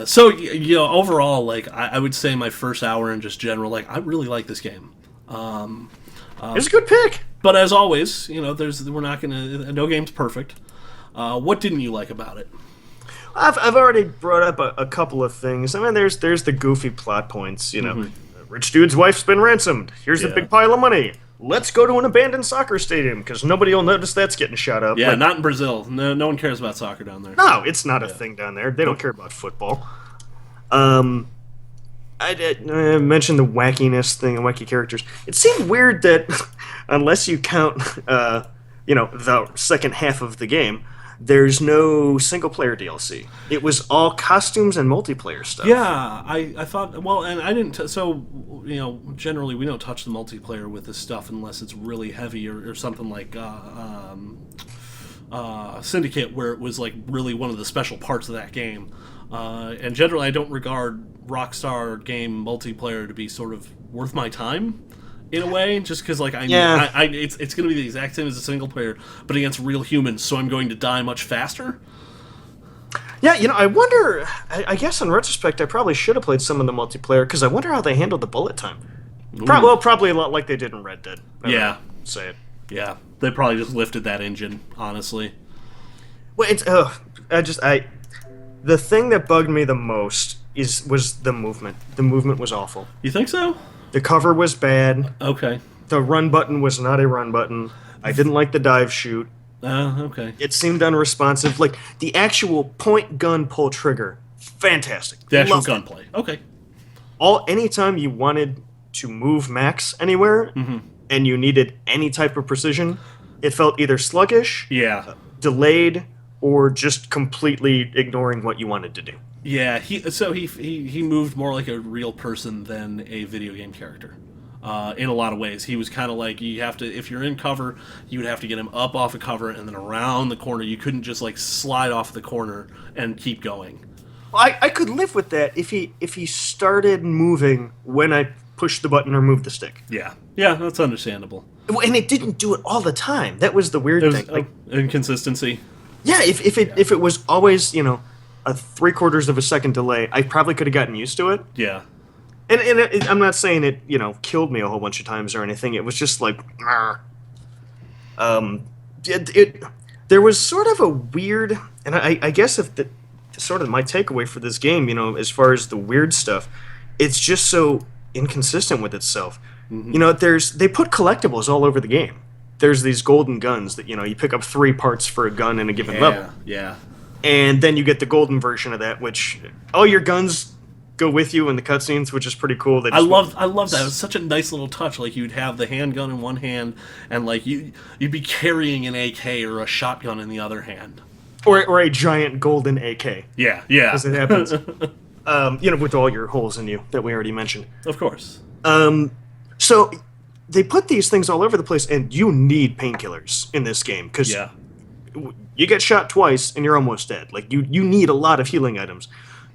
So overall, like I would say my first hour in just general, like I really like this game. It's a good pick. But as always, we're not gonna. No game's perfect. What didn't you like about it? I've already brought up a couple of things. I mean, there's the goofy plot points. Rich dude's wife's been ransomed. Here's a big pile of money. Let's go to an abandoned soccer stadium because nobody will notice that's getting shot up. Yeah, like, not in Brazil. No one cares about soccer down there. No, it's not a thing down there. They don't care about football. I mentioned the wackiness thing and wacky characters. It seemed weird that, unless you count, the second half of the game, there's no single-player DLC. It was all costumes and multiplayer stuff. Yeah, I thought. Well, and I didn't. Generally we don't touch the multiplayer with this stuff unless it's really heavy or something like Syndicate, where it was like really one of the special parts of that game. And generally, I don't regard Rockstar game multiplayer to be sort of worth my time. In a way, just because like it's going to be the exact same as a single player, but against real humans, so I'm going to die much faster. Yeah, I wonder. I guess in retrospect, I probably should have played some of the multiplayer because I wonder how they handled the bullet time. Probably a lot like they did in Red Dead. Yeah, say it. Yeah, they probably just lifted that engine. Honestly, well, the thing that bugged me the most was the movement. The movement was awful. You think so? The cover was bad. Okay. The run button was not a run button. I didn't like the dive shoot. Okay. It seemed unresponsive. Like, the actual point gun pull trigger, fantastic. The actual Loved gunplay. Okay. Anytime you wanted to move Max anywhere, and you needed any type of precision, it felt either sluggish, delayed, or just completely ignoring what you wanted to do. Yeah, he moved more like a real person than a video game character. In a lot of ways, he was kind of like you have to. If you're in cover, you would have to get him up off a cover and then around the corner. You couldn't just like slide off the corner and keep going. Well, I could live with that if he started moving when I pushed the button or moved the stick. Yeah, that's understandable. And it didn't do it all the time. That was the weird thing. Like, inconsistency. Yeah, if it was always a 3/4 of a second delay, I probably could have gotten used to it. Yeah. And I'm not saying it, killed me a whole bunch of times or anything. It was just like, there was sort of a weird, and I guess if sort of my takeaway for this game, as far as the weird stuff, it's just so inconsistent with itself. They put collectibles all over the game. There's these golden guns that, you pick up 3 parts for a gun in a given level. Yeah. And then you get the golden version of that, which all your guns go with you in the cutscenes, which is pretty cool. I love that. It was such a nice little touch. Like you'd have the handgun in one hand, and like you'd be carrying an AK or a shotgun in the other hand, or a giant golden AK. Yeah. As it happens. With all your holes in you that we already mentioned. Of course. So they put these things all over the place, and you need painkillers in this game because you get shot twice and you're almost dead. Like you need a lot of healing items.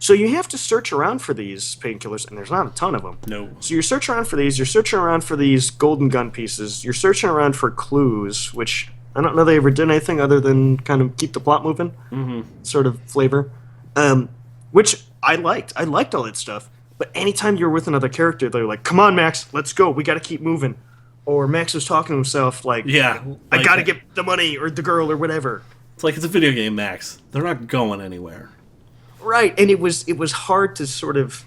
So you have to search around for these painkillers, and there's not a ton of them. No. So you're searching around for these. You're searching around for these golden gun pieces. You're searching around for clues, which I don't know they ever did anything other than kind of keep the plot moving, sort of flavor, which I liked. I liked all that stuff. But anytime you're with another character, they're like, "Come on, Max, let's go. We got to keep moving." Or Max was talking to himself like, I got to get the money or the girl or whatever. It's like it's a video game, Max. They're not going anywhere. Right, and it was hard to sort of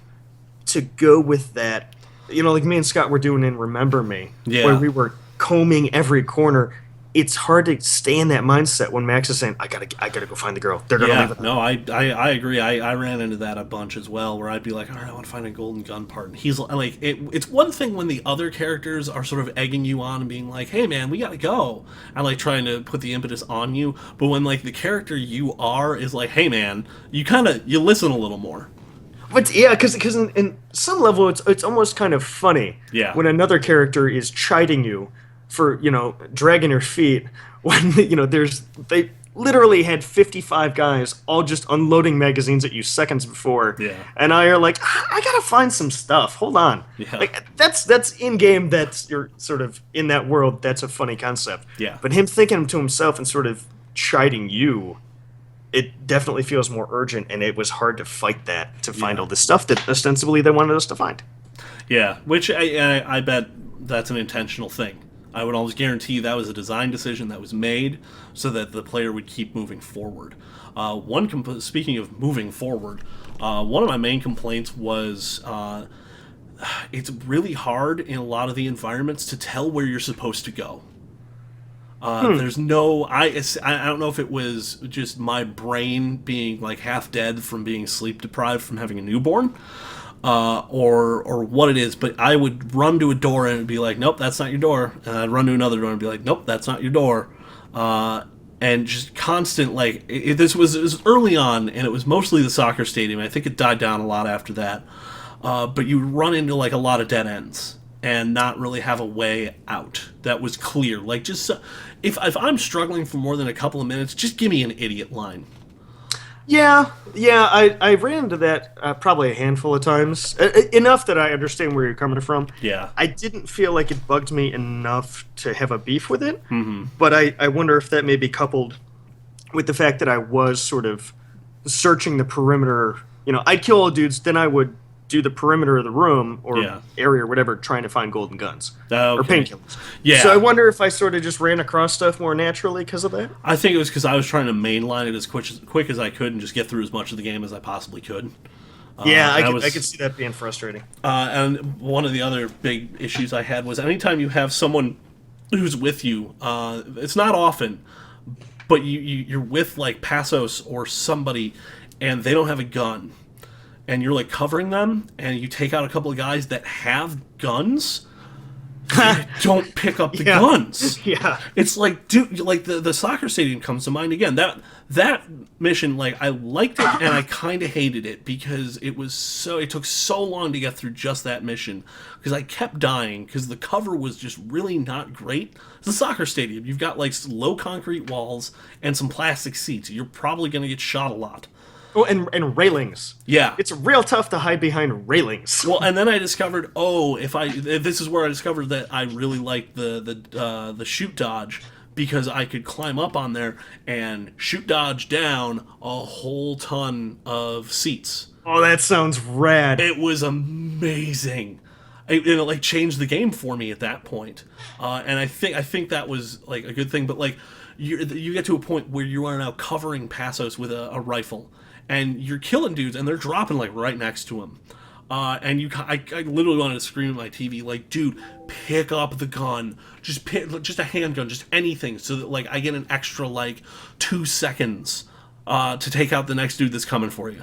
to go with that like me and Scott were doing in Remember Me, Yeah. where we were combing every corner. It's hard to stay in that mindset when Max is saying, I gotta go find the girl. They're gonna leave Yeah, it. no, I agree. I ran into that a bunch as well, where I'd be like, all right, I want to find a golden gun part. And he's like, it's one thing when the other characters are sort of egging you on and being like, hey, man, we got to go. And like trying to put the impetus on you. But when like the character you are is like, hey, man, you listen a little more. But yeah, because in some level, it's almost kind of funny. Yeah. When another character is chiding you for dragging your feet when they literally had 55 guys all just unloading magazines at you seconds before. Yeah. And now you're like, I gotta find some stuff. Hold on. Yeah. Like that's in game. That's you're sort of in that world. That's a funny concept. Yeah. But him thinking to himself and sort of chiding you, it definitely feels more urgent, and it was hard to fight that, to find all this stuff that ostensibly they wanted us to find. Yeah, which I bet that's an intentional thing. I would almost guarantee that was a design decision that was made so that the player would keep moving forward. Speaking of moving forward, one of my main complaints was it's really hard in a lot of the environments to tell where you're supposed to go. There's no, I don't know if it was just my brain being like half dead from being sleep deprived from having a newborn, or what it is, but I would run to a door and it'd be like, nope, that's not your door. And I'd run to another door and be like, nope, that's not your door. And just constant, like, it was early on, and it was mostly the soccer stadium. I think it died down a lot after that. But you run into, like, a lot of dead ends and not really have a way out that was clear. Like, just, if I'm struggling for more than a couple of minutes, just give me an idiot line. Yeah, I ran into that probably a handful of times. Enough that I understand where you're coming from. Yeah. I didn't feel like it bugged me enough to have a beef with it, Mm-hmm. but I wonder if that may be coupled with the fact that I was sort of searching the perimeter. I'd kill all dudes, then I would do the perimeter of the room or area or whatever, trying to find golden guns or painkillers. Yeah. So I wonder if I sort of just ran across stuff more naturally because of that. I think it was because I was trying to mainline it as quick as I could and just get through as much of the game as I possibly could. I could see that being frustrating. And one of the other big issues I had was anytime you have someone who's with you, it's not often, but you're with like Passos or somebody, and they don't have a gun, and you're like covering them, and you take out a couple of guys that have guns. Don't pick up the guns. Yeah, it's like, dude, like the soccer stadium comes to mind again. That mission, like, I liked it and I kind of hated it because it took so long to get through just that mission because I kept dying because the cover was just really not great. It's a soccer stadium. You've got like low concrete walls and some plastic seats. You're probably going to get shot a lot. Oh, and railings. Yeah. It's real tough to hide behind railings. Well, and then I discovered, this is where I discovered that I really liked the shoot dodge because I could climb up on there and shoot dodge down a whole ton of seats. Oh, that sounds rad. It was amazing. It like changed the game for me at that point. And I think that was like a good thing, but like you get to a point where you are now covering Passos with a rifle. And you're killing dudes, and they're dropping like right next to him. I literally wanted to scream at my TV, like, dude, pick up the gun, just a handgun, just anything, so that like I get an extra like 2 seconds to take out the next dude that's coming for you.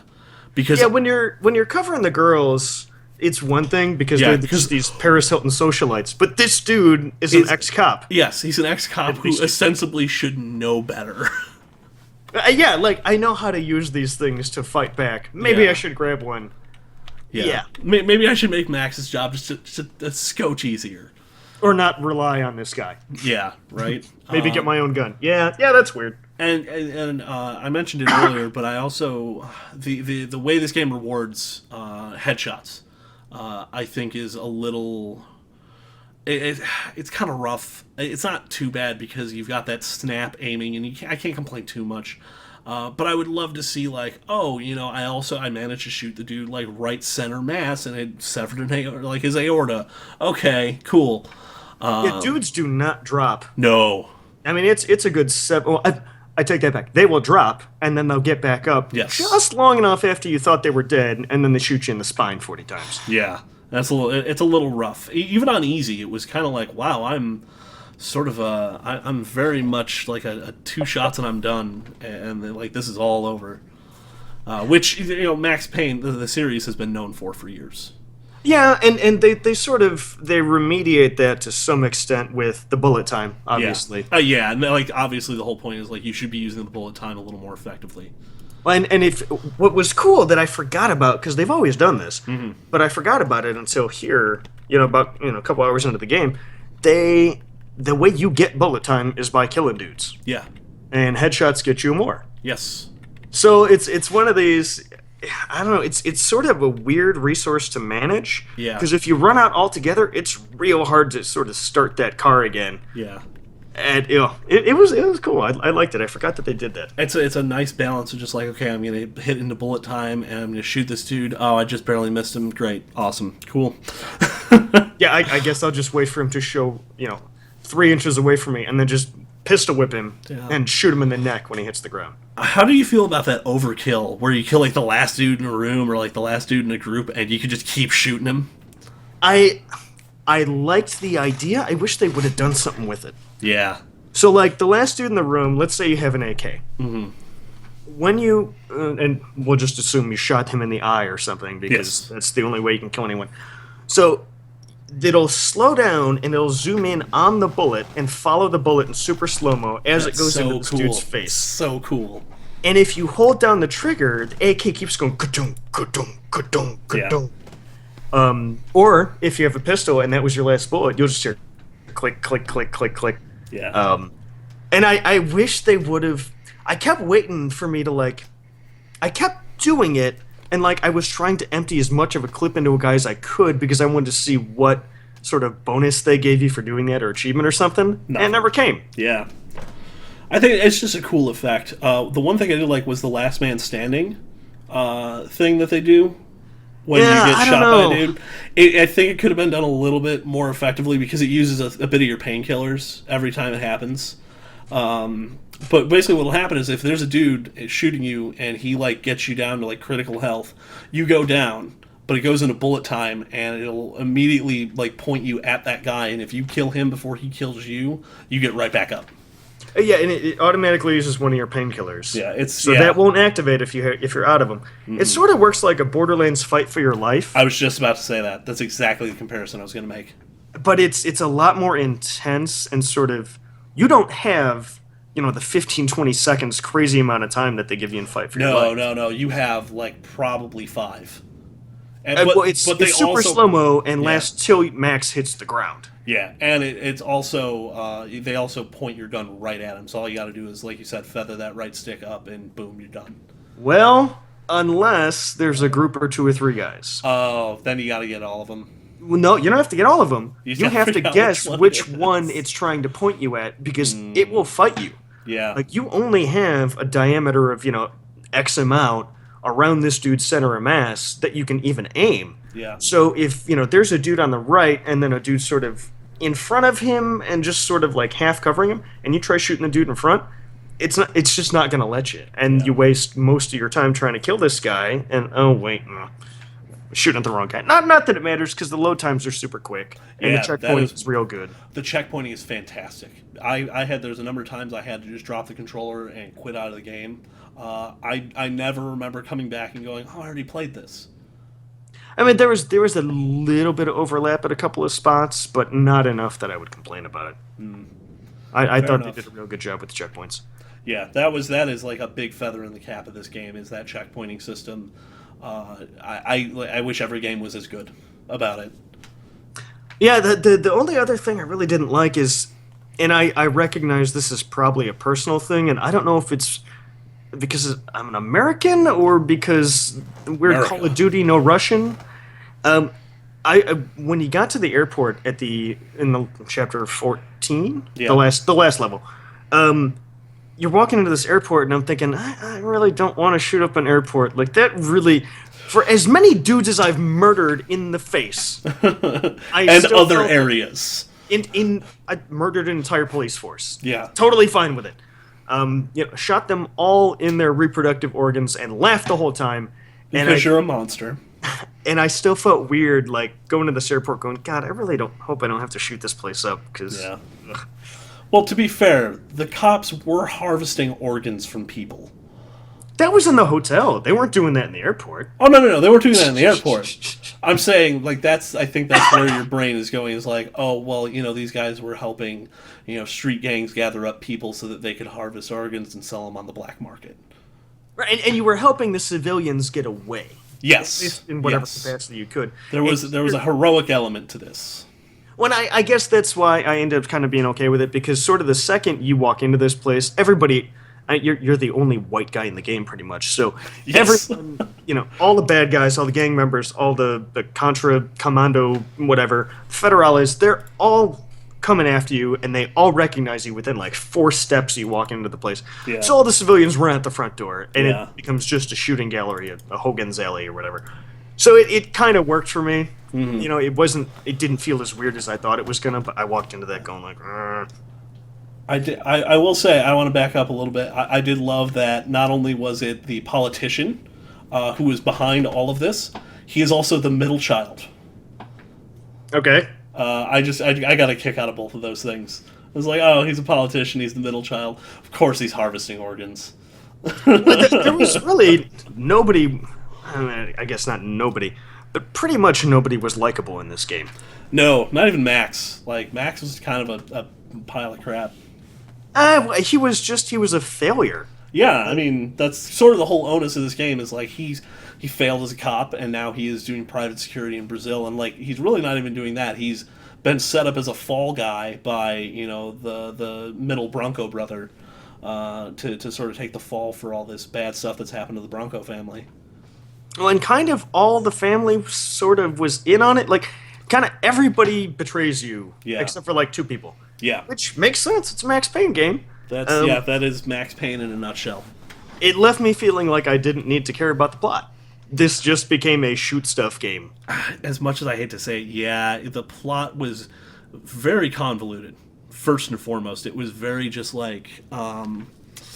Because when you're covering the girls, it's one thing because they're just these Paris Hilton socialites, but this dude is an ex-cop. Yes, he's an ex-cop who ostensibly should know better. Like, I know how to use these things to fight back. Maybe I should grab one. Yeah. Maybe I should make Max's job just a scotch easier. Or not rely on this guy. Yeah, right? Maybe get my own gun. Yeah, that's weird. And I mentioned it earlier, but I also... The way this game rewards headshots, I think is a little... It's kind of rough. It's not too bad because you've got that snap aiming, and I can't complain too much. But I would love to see like, I managed to shoot the dude like right center mass, and it severed his aorta. Okay, cool. Dudes do not drop. No. I mean, it's a good Well, I take that back. They will drop, and then they'll get back up. Yes. Just long enough after you thought they were dead, and then they shoot you in the spine 40 times. Yeah. That's a little. It's a little rough. Even on easy, it was kind of like, wow, I'm sort of I'm very much like a two shots and I'm done, and then, like, this is all over. Which, Max Payne, the series has been known for years. Yeah, and they sort of they remediate that to some extent with the bullet time, obviously. Yeah, and like obviously the whole point is like you should be using the bullet time a little more effectively. And if what was cool that I forgot about, because they've always done this, but I forgot about it until here, about a couple hours into the game, the way you get bullet time is by killing dudes. Yeah. And headshots get you more. Yes. So it's one of these, I don't know, it's sort of a weird resource to manage. Yeah. Because if you run out altogether, it's real hard to sort of start that car again. Yeah. And it was cool. I liked it. I forgot that they did that. It's a nice balance of just like, okay, I'm gonna hit into bullet time and I'm gonna shoot this dude. Oh, I just barely missed him. Great, awesome, cool. Yeah, I guess I'll just wait for him to show 3 inches away from me, and then just pistol whip him and shoot him in the neck when he hits the ground. How do you feel about that overkill, where you kill like the last dude in a room or like the last dude in a group, and you could just keep shooting him? I liked the idea. I wish they would have done something with it. Yeah. So, like, the last dude in the room, let's say you have an AK. Mm-hmm. When you, and we'll just assume you shot him in the eye or something, because that's the only way you can kill anyone. So, it'll slow down, and it'll zoom in on the bullet and follow the bullet in super slow-mo as it goes into this dude's face. So cool. And if you hold down the trigger, the AK keeps going, ka-dunk, ka-dunk, ka-dunk, ka-dunk. Or, if you have a pistol and that was your last bullet, you'll just hear click, click, click, click, click. Yeah. And I wish they would have. I kept waiting for me to, like. I kept doing it, and, like, I was trying to empty as much of a clip into a guy as I could because I wanted to see what sort of bonus they gave you for doing that or achievement or something. And it never came. Yeah. I think it's just a cool effect. The one thing I did like was the last man standing thing that they do when you get shot by a dude. I think it could have been done a little bit more effectively because it uses a bit of your painkillers every time it happens. But basically what will happen is if there's a dude shooting you and he like gets you down to like critical health, you go down, but it goes into bullet time and it'll immediately like point you at that guy, and if you kill him before he kills you, you get right back up. Yeah, and it automatically uses one of your painkillers. Yeah, that won't activate if you're out of them. Mm-hmm. It sort of works like a Borderlands fight for your life. I was just about to say that. That's exactly the comparison I was going to make. But it's a lot more intense and sort of you don't have the 15-20 seconds crazy amount of time that they give you in fight for your life. No. You have like probably 5. It's super slow-mo and lasts till Max hits the ground. Yeah, and it's also they also point your gun right at him. So all you got to do is, like you said, feather that right stick up, and boom, you're done. Well, unless there's a group or 2 or 3 guys. Oh, then you got to get all of them. Well, no, you don't have to get all of them. You have to guess which one it's trying to point you at because it will fight you. Yeah. Like, you only have a diameter of, X amount around this dude's center of mass that you can even aim. Yeah. So if, there's a dude on the right and then a dude sort of in front of him and just sort of like half covering him, and you try shooting the dude in front, it's just not going to let you. And you waste most of your time trying to kill this guy, and shooting at the wrong guy. Not that it matters, because the load times are super quick, and the checkpoint is real good. The checkpointing is fantastic. There's a number of times I had to just drop the controller and quit out of the game. I never remember coming back and going, oh, I already played this. I mean, there was a little bit of overlap at a couple of spots, but not enough that I would complain about it. I thought they did a real good job with the checkpoints. Yeah, that is like a big feather in the cap of this game, is that checkpointing system. I wish every game was as good about it. Yeah, the only other thing I really didn't like is, and I recognize this is probably a personal thing, and I don't know if it's because I'm an American or because we're Call of Duty, no Russian. When you got to the airport in the chapter 14, the last level, you're walking into this airport, and I'm thinking, I really don't want to shoot up an airport. Like, that really, for as many dudes as I've murdered in the face, and other areas. I murdered an entire police force. Yeah. Totally fine with it. Shot them all in their reproductive organs and laughed the whole time. Because you're a monster. And I still felt weird, like, going to this airport going, God, I really don't hope I don't have to shoot this place up, because... Yeah. Well, to be fair, the cops were harvesting organs from people. That was in the hotel. They weren't doing that in the airport. Oh, no, they weren't doing that in the airport. I'm saying, like, I think that's where your brain is going, is like, oh, well, these guys were helping, street gangs gather up people so that they could harvest organs and sell them on the black market. Right, and you were helping the civilians get away. Yes. At least in whatever capacity you could. There was a heroic element to this. Well, I guess that's why I ended up kind of being okay with it, because sort of the second you walk into this place, everybody... You're the only white guy in the game, pretty much. So yes. Everyone, all the bad guys, all the gang members, all the Contra, Commando, whatever, Federales, they're all coming after you, and they all recognize you within like 4 steps you walk into the place. Yeah. So all the civilians run out the front door, and it becomes just a shooting gallery, a Hogan's Alley or whatever. So it kind of worked for me. Mm-hmm. It didn't feel as weird as I thought it was gonna, but I walked into that going like, I will say, I want to back up a little bit. I did love that not only was it the politician who was behind all of this, he is also the middle child. Okay. I got a kick out of both of those things. I was like, oh, he's a politician, he's the middle child. Of course he's harvesting organs. There was really nobody, I guess not nobody, but pretty much nobody was likable in this game. No, not even Max. Like, Max was kind of a pile of crap. He was a failure. Yeah, I mean, that's sort of the whole onus of this game, is like he failed as a cop, and now he is doing private security in Brazil, and like he's really not even doing that. He's been set up as a fall guy by the middle Bronco brother to sort of take the fall for all this bad stuff that's happened to the Bronco family. Well, and kind of all the family sort of was in on it. Like, kind of everybody betrays you, except for like 2 people. Yeah, which makes sense. It's a Max Payne game. That is Max Payne in a nutshell. It left me feeling like I didn't need to care about the plot. This just became a shoot stuff game. As much as I hate to say it, the plot was very convoluted. First and foremost, it was very just like... Well,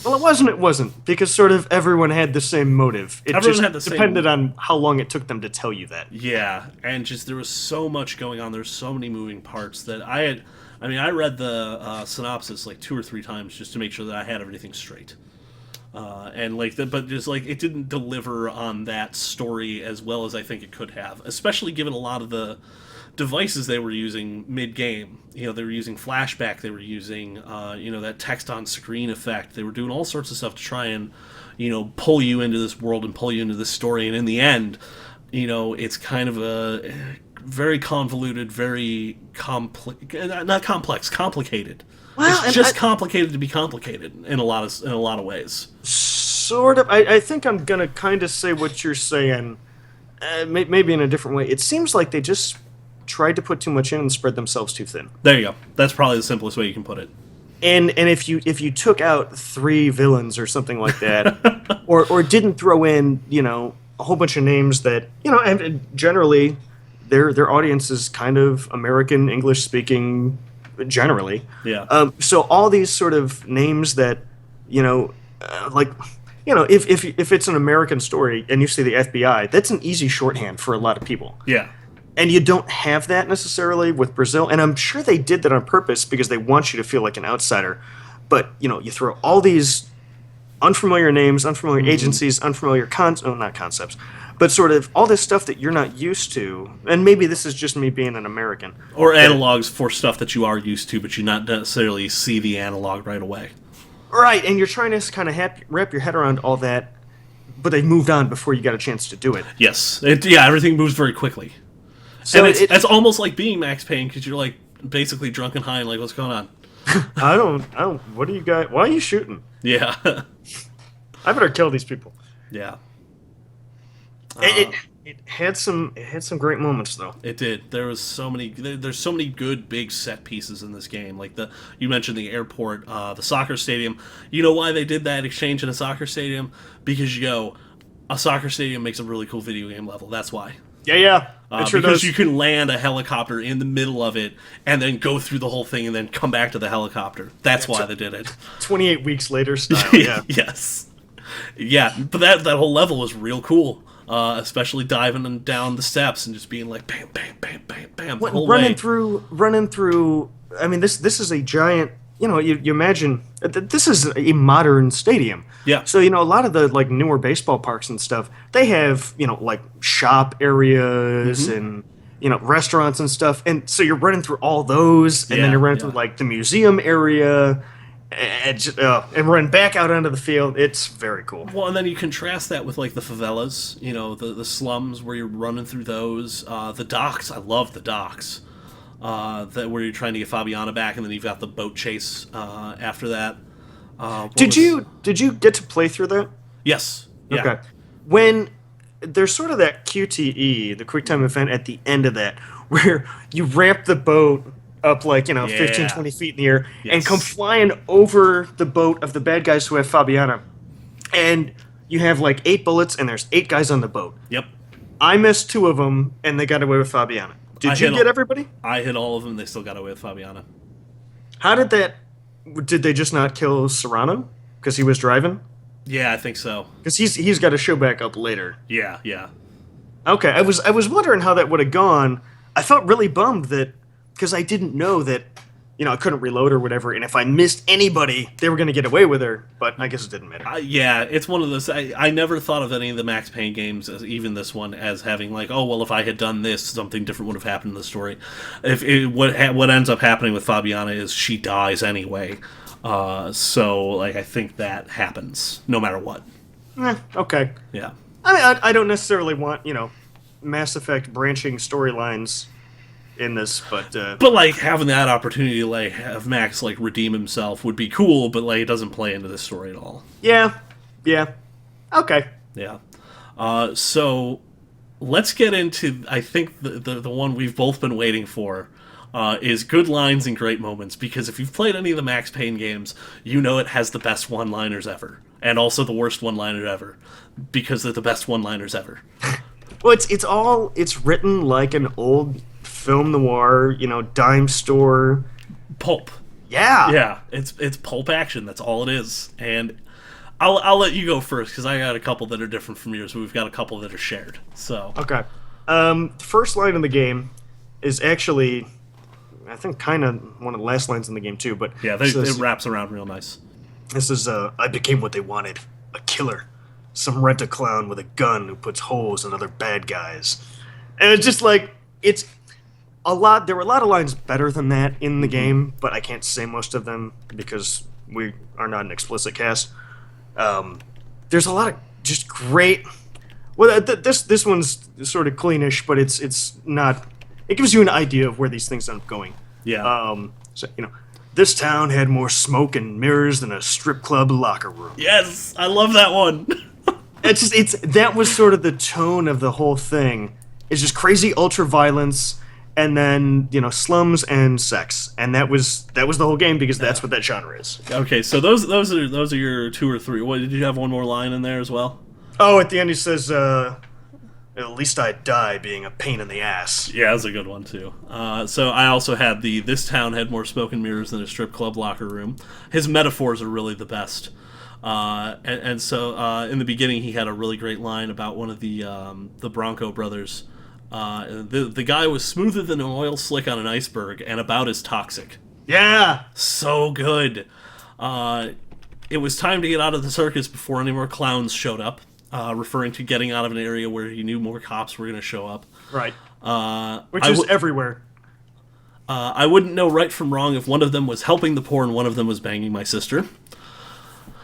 it wasn't, because sort of everyone had the same motive. It depended on how long it took them to tell you that. Yeah, and just there was so much going on. There's so many moving parts that I read the synopsis like 2 or 3 times just to make sure that I had everything straight. But just like it didn't deliver on that story as well as I think it could have, especially given a lot of the devices they were using mid-game. They were using flashback, they were using that text on screen effect. They were doing all sorts of stuff to try and pull you into this world and pull you into this story. And in the end, it's kind of a very convoluted, very complicated. Well, it's just complicated to be complicated in a lot of ways. Sort of. I think I'm gonna kind of say what you're saying, maybe in a different way. It seems like they just tried to put too much in and spread themselves too thin. There you go. That's probably the simplest way you can put it. And if you took out 3 villains or something like that, or didn't throw in a whole bunch of names that and generally their audience is kind of American English speaking generally. Yeah. So all these sort of names that if it's an American story and you say the FBI, that's an easy shorthand for a lot of people. Yeah. And you don't have that necessarily with Brazil, and I'm sure they did that on purpose because they want you to feel like an outsider. But you throw all these unfamiliar names, unfamiliar agencies, unfamiliar not concepts, but sort of all this stuff that you're not used to. And maybe this is just me being an American, or analogs for stuff that you are used to, but you not necessarily see the analog right away. Right, and you're trying to kind of wrap your head around all that, but they moved on before you got a chance to do it. Yes, everything moves very quickly. So and it's almost like being Max Payne, because you're like basically drunk and high and like, what's going on? I don't. What do you guys? Why are you shooting? Yeah. I better kill these people. Yeah. It had some great moments though. It did. There's so many good big set pieces in this game. Like you mentioned the airport, the soccer stadium. You know why they did that exchange in a soccer stadium? Because a soccer stadium makes a really cool video game level. That's why. Yeah. It sure because does. You can land a helicopter in the middle of it and then go through the whole thing and then come back to the helicopter. That's why they did it. 28 weeks later style, yeah. Yes. Yeah, but that whole level was real cool. especially diving down the steps and just being like bam, bam, bam, bam, bam the What, whole running way. through. I mean, this is a giant. You imagine this is a modern stadium. Yeah. So a lot of the like newer baseball parks and stuff, they have like shop areas and restaurants and stuff, and so you're running through all those, and then Yeah, you're running yeah. through like the museum area, and run back out onto the field. It's very cool. Well, and then you contrast that with like the favelas, the slums where you're running through those, the docks. I love the docks. That where you're trying to get Fabiana back, and then you've got the boat chase after that. Did you get to play through that? Yes. Yeah. Okay. When there's sort of that QTE, the quick time event at the end of that, where you ramp the boat up like, 15, 20 feet in the air and Yes. come flying over the boat of the bad guys who have Fabiana. And you have like 8 bullets and there's 8 guys on the boat. Yep. I missed 2 of them and they got away with Fabiana. Did you get everybody? I hit all of them. They still got away with Fabiana. How did that... Did they just not kill Serrano? Because he was driving? Yeah, I think so. Because he's got to show back up later. Yeah, yeah. Okay, I was wondering how that would have gone. I felt really bummed that because I didn't know that I couldn't reload or whatever, and if I missed anybody, they were going to get away with her. But I guess it didn't matter. Yeah, it's one of those. I never thought of any of the Max Payne games, even this one, as having like, oh well, if I had done this, something different would have happened in the story. What ends up happening with Fabiana is she dies anyway. So like I think that happens no matter what. Okay. Yeah. I mean, I don't necessarily want Mass Effect branching storylines in this, but like having that opportunity to like have Max like redeem himself would be cool, but like it doesn't play into this story at all. yeah, okay. Yeah. So let's get into I think the one we've both been waiting for. Is good lines and great moments, because if you've played any of the Max Payne games, you know it has the best one-liners ever, and also the worst one-liner ever, because they're the best one-liners ever. Well, it's written like an old film noir, dime store Pulp. Yeah. Yeah, it's pulp action. That's all it is. And I'll let you go first because I got a couple that are different from yours. But we've got a couple that are shared. So Okay. The first line in the game is actually, I think, kind of one of the last lines in the game too. But yeah, it wraps around real nice. This is I became what they wanted, a killer, some rent-a-clown with a gun who puts holes in other bad guys. And it's just like it's a lot. There were a lot of lines better than that in the game, but I can't say most of them because we are not an explicit cast. There's a lot of just great. Well, this one's sort of cleanish, but it's not. It gives you an idea of where these things end up going. Yeah. So this town had more smoke and mirrors than a strip club locker room. Yes, I love that one. That was sort of the tone of the whole thing. It's just crazy ultra violence, and then slums and sex, and that was the whole game because that's what that genre is. Okay, so those are your two or three. What did you have one more line in there as well? Oh, at the end he says, "At least I'd die being a pain in the ass." Yeah, that's a good one too. So I also had this town had more smoke and mirrors than a strip club locker room. His metaphors are really the best. And so in the beginning he had a really great line about one of the Bronco brothers. The guy was smoother than an oil slick on an iceberg and about as toxic. Yeah. So good. It was time to get out of the circus before any more clowns showed up. Referring to getting out of an area where he knew more cops were going to show up. Right. Which is everywhere. I wouldn't know right from wrong if one of them was helping the poor and one of them was banging my sister.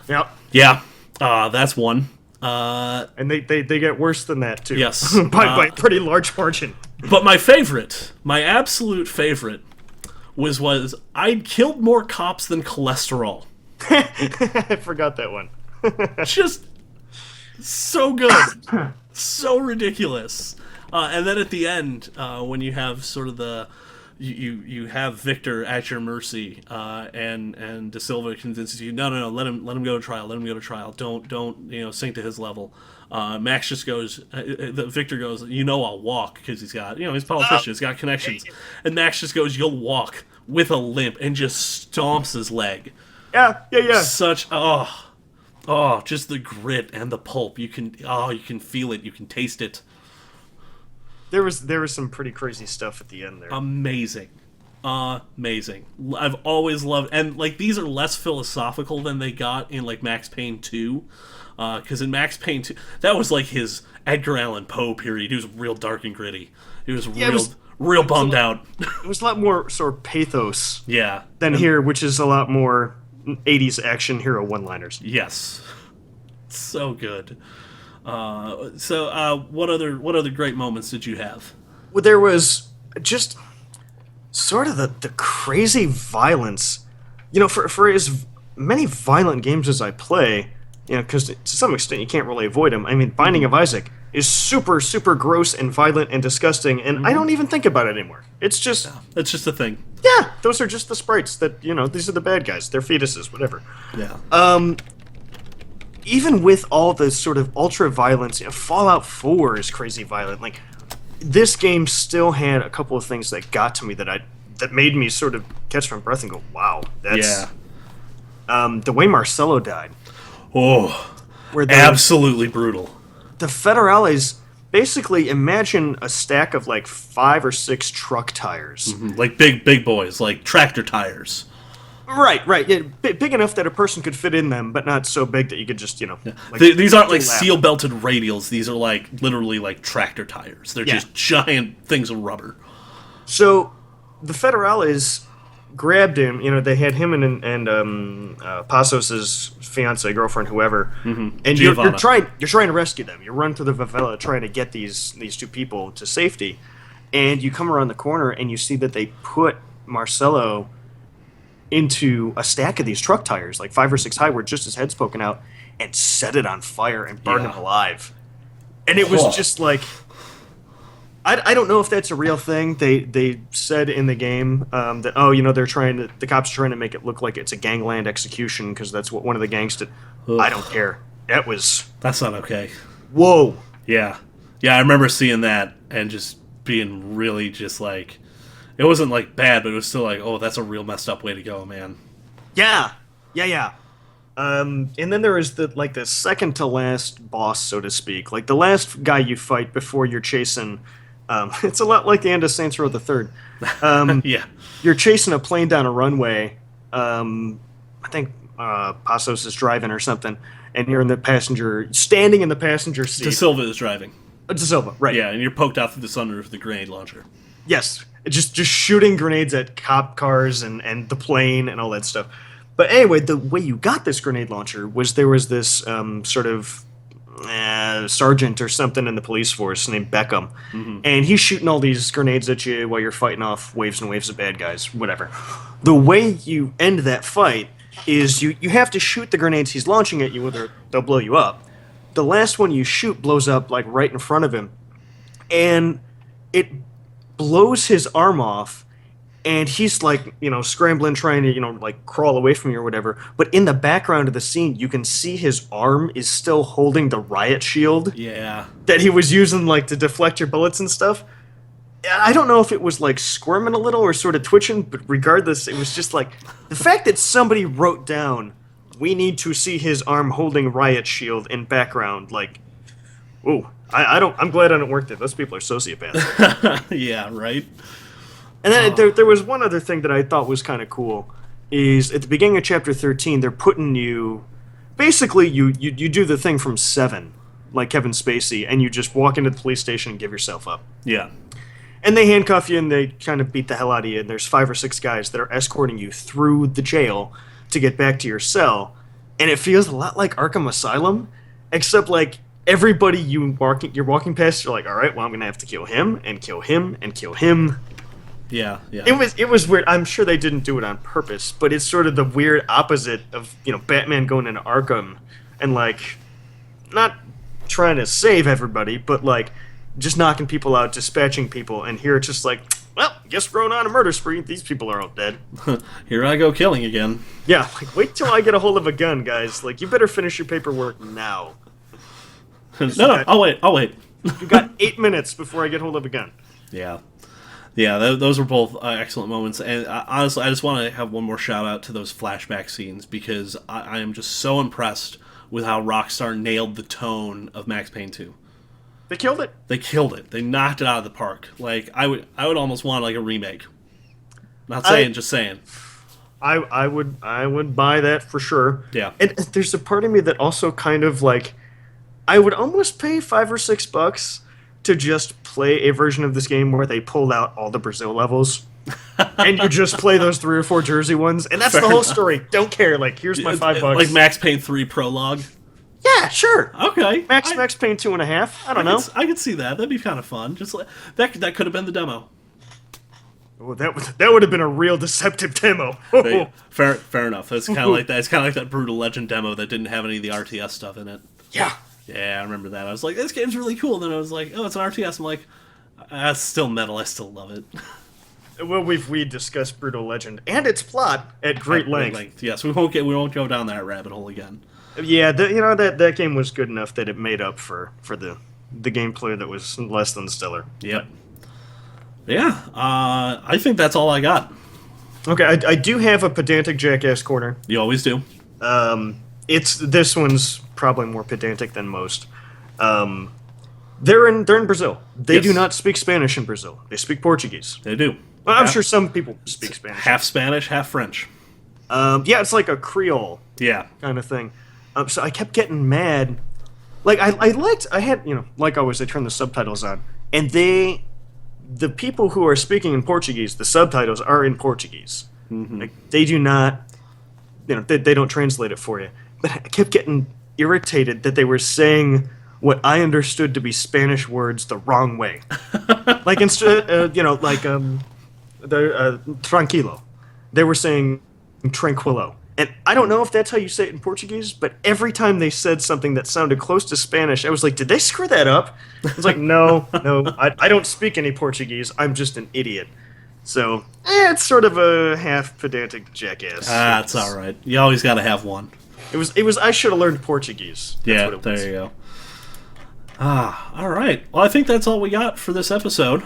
Yep. Yeah, that's one. And they get worse than that too. Yes. by a pretty large margin. But my absolute favorite, was I'd killed more cops than cholesterol. I forgot that one. Just so good. So ridiculous. And then at the end, when you have sort of you have Victor at your mercy, and De Silva convinces you, no, let him go to trial, don't sink to his level. Max just goes, Victor goes, I'll walk, because he's got, he's a politician, he's got connections, and Max just goes, you'll walk with a limp, and just stomps his leg. Yeah. Such, oh Oh, just the grit and the pulp. You can feel it. You can taste it. There was some pretty crazy stuff at the end there. Amazing. Amazing. I've always loved, and like these are less philosophical than they got in like Max Payne 2. Because in Max Payne 2, that was like his Edgar Allan Poe period. He was real dark and gritty. He was real bummed out. It was a lot more sort of pathos Yeah. than here, which is a lot more 80s action hero one-liners. Yes. So good. What other great moments did you have? Well, there was just sort of the crazy violence. You know, for as many violent games as I play, you know, because to some extent you can't really avoid them. I mean, Binding of Isaac is super, super gross and violent and disgusting, and I don't even think about it anymore. It's just... It's just a thing. Yeah, those are just the sprites that, you know, these are the bad guys. They're fetuses, whatever. Yeah. Even with all the sort of ultra violence, you know, Fallout 4 is crazy violent. Like, this game still had a couple of things that got to me that made me sort of catch my breath and go, wow, that's... Yeah. The way Marcelo died. Oh, where absolutely brutal. The Federales basically imagine a stack of like 5 or 6 truck tires. Mm-hmm. Like big boys, like tractor tires. Right. Yeah, big enough that a person could fit in them, but not so big that you could just, you know... Yeah. Like, these aren't like steel-belted radials. These are like literally like tractor tires. They're just giant things of rubber. So the Federales grabbed him. You know, they had him and Pasos's fiance, girlfriend, whoever. Mm-hmm. And you're trying to rescue them. You run through the favela trying to get these 2 people to safety, and you come around the corner and you see that they put Marcelo into a stack of these truck tires, like 5 or 6 high, where just his head's poking out, and set it on fire and burned him alive. And it was just like... I don't know if that's a real thing. They said in the game that, oh, you know, the cops are trying to make it look like it's a gangland execution because that's what one of the gangs did. Ugh. I don't care. That's not okay. Whoa. Yeah. I remember seeing that and just being really just like, it wasn't like bad, but it was still like, oh, that's a real messed up way to go, man. Yeah. And then there is the second to last boss, so to speak, like the last guy you fight before you're chasing. It's a lot like the end of Saints Row the Third. Yeah. You're chasing a plane down a runway. I think Pasos is driving or something, and you're standing in the passenger seat. De Silva is driving. De Silva, right. Yeah, and you're poked out through the sunroof of the grenade launcher. Yes, just shooting grenades at cop cars and the plane and all that stuff. But anyway, the way you got this grenade launcher was there was this sort of... sergeant or something in the police force named Beckham, and he's shooting all these grenades at you while you're fighting off waves and waves of bad guys, whatever. The way you end that fight is you have to shoot the grenades he's launching at you, or they'll blow you up. The last one you shoot blows up like right in front of him, and it blows his arm off, and he's like, you know, scrambling, trying to, you know, like crawl away from you or whatever. But in the background of the scene, you can see his arm is still holding the riot shield. Yeah. That he was using, like, to deflect your bullets and stuff. I don't know if it was, like, squirming a little or sort of twitching, but regardless, it was just like, the fact that somebody wrote down, we need to see his arm holding riot shield in background, like, ooh, I'm glad I don't work there. Those people are sociopaths. Yeah, right? And then there was one other thing that I thought was kind of cool, is at the beginning of Chapter 13, they're putting you... Basically, you do the thing from Seven, like Kevin Spacey, and you just walk into the police station and give yourself up. Yeah. And they handcuff you and they kind of beat the hell out of you, and there's 5 or 6 guys that are escorting you through the jail to get back to your cell. And it feels a lot like Arkham Asylum, except like everybody you're walking past, you're like, all right, well, I'm going to have to kill him, and kill him, and kill him. Yeah. It was weird. I'm sure they didn't do it on purpose, but it's sort of the weird opposite of, you know, Batman going into Arkham and, like, not trying to save everybody, but, like, just knocking people out, dispatching people, and here it's just like, well, guess we're going on a murder spree. These people are all dead. Here I go killing again. Yeah, like, wait till I get a hold of a gun, guys. Like, you better finish your paperwork now. No, I'll wait. You got 8 minutes before I get hold of a gun. Yeah. Yeah, those were both excellent moments, and honestly, I just want to have one more shout out to those flashback scenes, because I am just so impressed with how Rockstar nailed the tone of Max Payne 2. They killed it. They killed it. They knocked it out of the park. Like I would almost want like a remake. Not saying, just saying. I would buy that for sure. Yeah. And there's a part of me that also kind of like, I would almost pay $5 or $6 to just play a version of this game where they pulled out all the Brazil levels. And you just play those 3 or 4 Jersey ones, and that's the whole story. Don't care. Like, here's my $5. Like Max Payne 3 prologue. Yeah, sure. Okay. Max Payne 2.5. I don't know. I could see that. That'd be kind of fun. Just like, that could have been the demo. Oh, that would have been a real deceptive demo. Fair enough. It's kind of like that. It's kind of like that Brutal Legend demo that didn't have any of the RTS stuff in it. Yeah. Yeah, I remember that. I was like, this game's really cool. And then I was like, oh, it's an RTS. I'm like, that's still metal. I still love it. Well, we discussed Brutal Legend and its plot at great length. Yes, we won't go down that rabbit hole again. Yeah, that game was good enough that it made up for the gameplay that was less than stellar. Yep. Yeah, I think that's all I got. Okay, I do have a pedantic jackass corner. You always do. This one's probably more pedantic than most. They're in Brazil. They do not speak Spanish in Brazil. They speak Portuguese. They do. Well, I'm sure some people speak Spanish. Half Spanish, half French. Yeah, it's like a Creole. Yeah. Kind of thing. So I kept getting mad. Like I had like always, I turned the subtitles on, and the people who are speaking in Portuguese, the subtitles are in Portuguese. Mm-hmm. Like, they do not, they don't translate it for you. But I kept getting irritated that they were saying what I understood to be Spanish words the wrong way. Like instead, tranquilo, they were saying tranquilo. And I don't know if that's how you say it in Portuguese, but every time they said something that sounded close to Spanish, I was like, did they screw that up? I was like, no, I don't speak any Portuguese. I'm just an idiot. So, it's sort of a half pedantic jackass. That's all right. You always got to have one. It was. I should have learned Portuguese. That's what it was. There you go. All right. Well, I think that's all we got for this episode.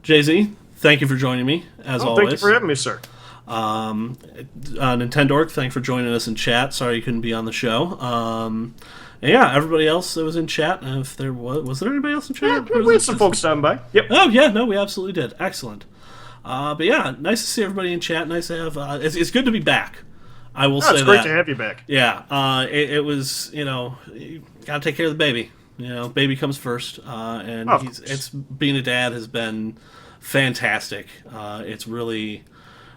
Jay-Z, thank you for joining me, as always. Thank you for having me, sir. Nintendork, thanks for joining us in chat. Sorry you couldn't be on the show. And yeah, everybody else that was in chat. If there was there anybody else in chat? Yeah, we had some folks stopping by. Yep. Oh yeah, no, we absolutely did. Excellent. But yeah, nice to see everybody in chat. Nice to have. It's good to be back. I will say that. It's great to have you back. Yeah. It was. You gotta take care of the baby. Baby comes first. And it's being a dad has been fantastic. It's really.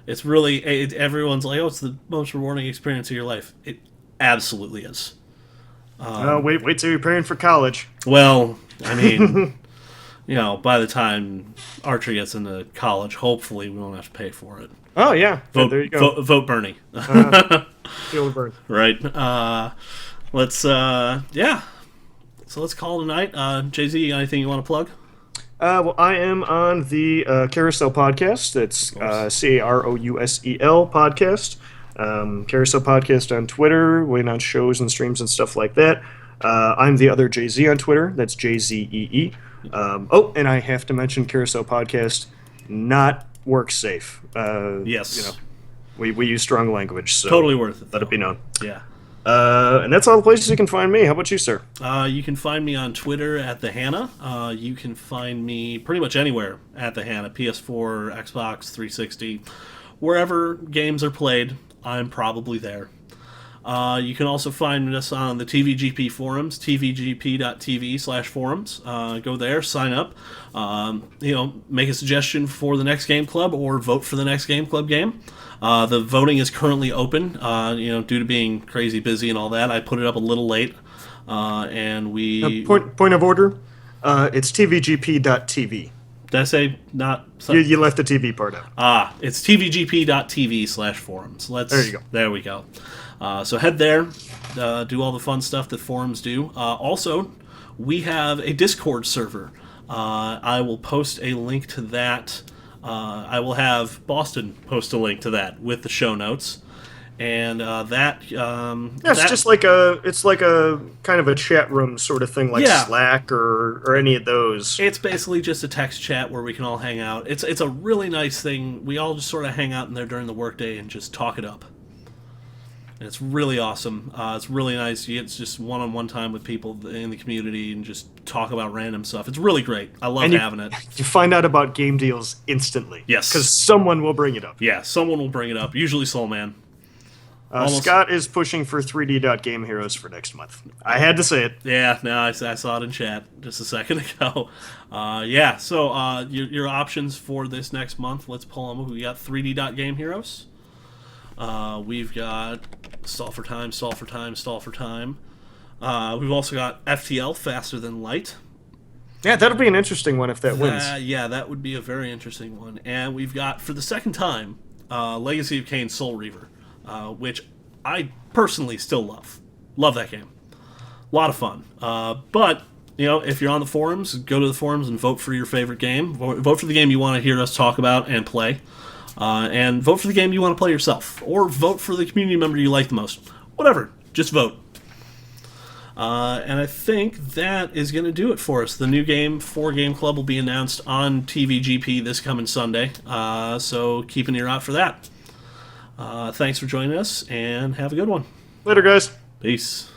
Everyone's like, oh, it's the most rewarding experience of your life. It absolutely is. Wait till you're paying for college. Well, I mean, by the time Archer gets into college, hopefully we won't have to pay for it. Oh, yeah. There you go. Vote Bernie. Feel the burn. Right. So let's call it a night. Jay-Z, you got anything you want to plug? Well, I am on the Carousel podcast. It's Carousel podcast. Carousel podcast on Twitter, waiting on shows and streams and stuff like that. I'm the other Jay-Z on Twitter. That's JZEE. And I have to mention Carousel podcast, not work safe. Yes. We use strong language, so totally worth it. Let it be known. Yeah. And that's all the places you can find me. How about you, sir? You can find me on Twitter at the Hannah. You can find me pretty much anywhere at the Hannah. PS4, Xbox 360, wherever games are played, I'm probably there. You can also find us on the TVGP forums, tvgp.tv/forums. Go there, sign up. Make a suggestion for the next game club or vote for the next game club game. The voting is currently open, due to being crazy busy and all that. I put it up a little late, and we... Point of order, it's tvgp.tv. Did I say not... You left the TV part out. It's tvgp.tv/forums. There you go. There we go. So head there, do all the fun stuff that forums do. Also, we have a Discord server. I will post a link to that. I will have Boston post a link to that with the show notes, and it's just like a kind of a chat room sort of thing, like Slack or any of those. It's basically just a text chat where we can all hang out. It's a really nice thing. We all just sort of hang out in there during the workday and just talk it up. And it's really awesome. It's really nice. You get just one-on-one time with people in the community and just talk about random stuff. It's really great. I love having it. You find out about game deals instantly. Yes. Because someone will bring it up. Yeah, someone will bring it up. Usually Soul Man. Scott is pushing for 3D Game Heroes for next month. I had to say it. Yeah, no, I saw it in chat just a second ago. Yeah, so your options for this next month, let's pull them. We got 3D Game Heroes. We've got Stall for Time, Stall for Time, Stall for Time. We've also got FTL, Faster Than Light. Yeah, that'll be an interesting one if that wins. Yeah, that would be a very interesting one. And we've got, for the second time, Legacy of Kain Soul Reaver, which I personally still love. Love that game. A lot of fun. But, if you're on the forums, go to the forums and vote for your favorite game. Vote for the game you want to hear us talk about and play. And vote for the game you want to play yourself. Or vote for the community member you like the most. Whatever. Just vote. And I think that is going to do it for us. The new game for Game Club will be announced on TVGP this coming Sunday. So keep an ear out for that. Thanks for joining us, and have a good one. Later, guys. Peace.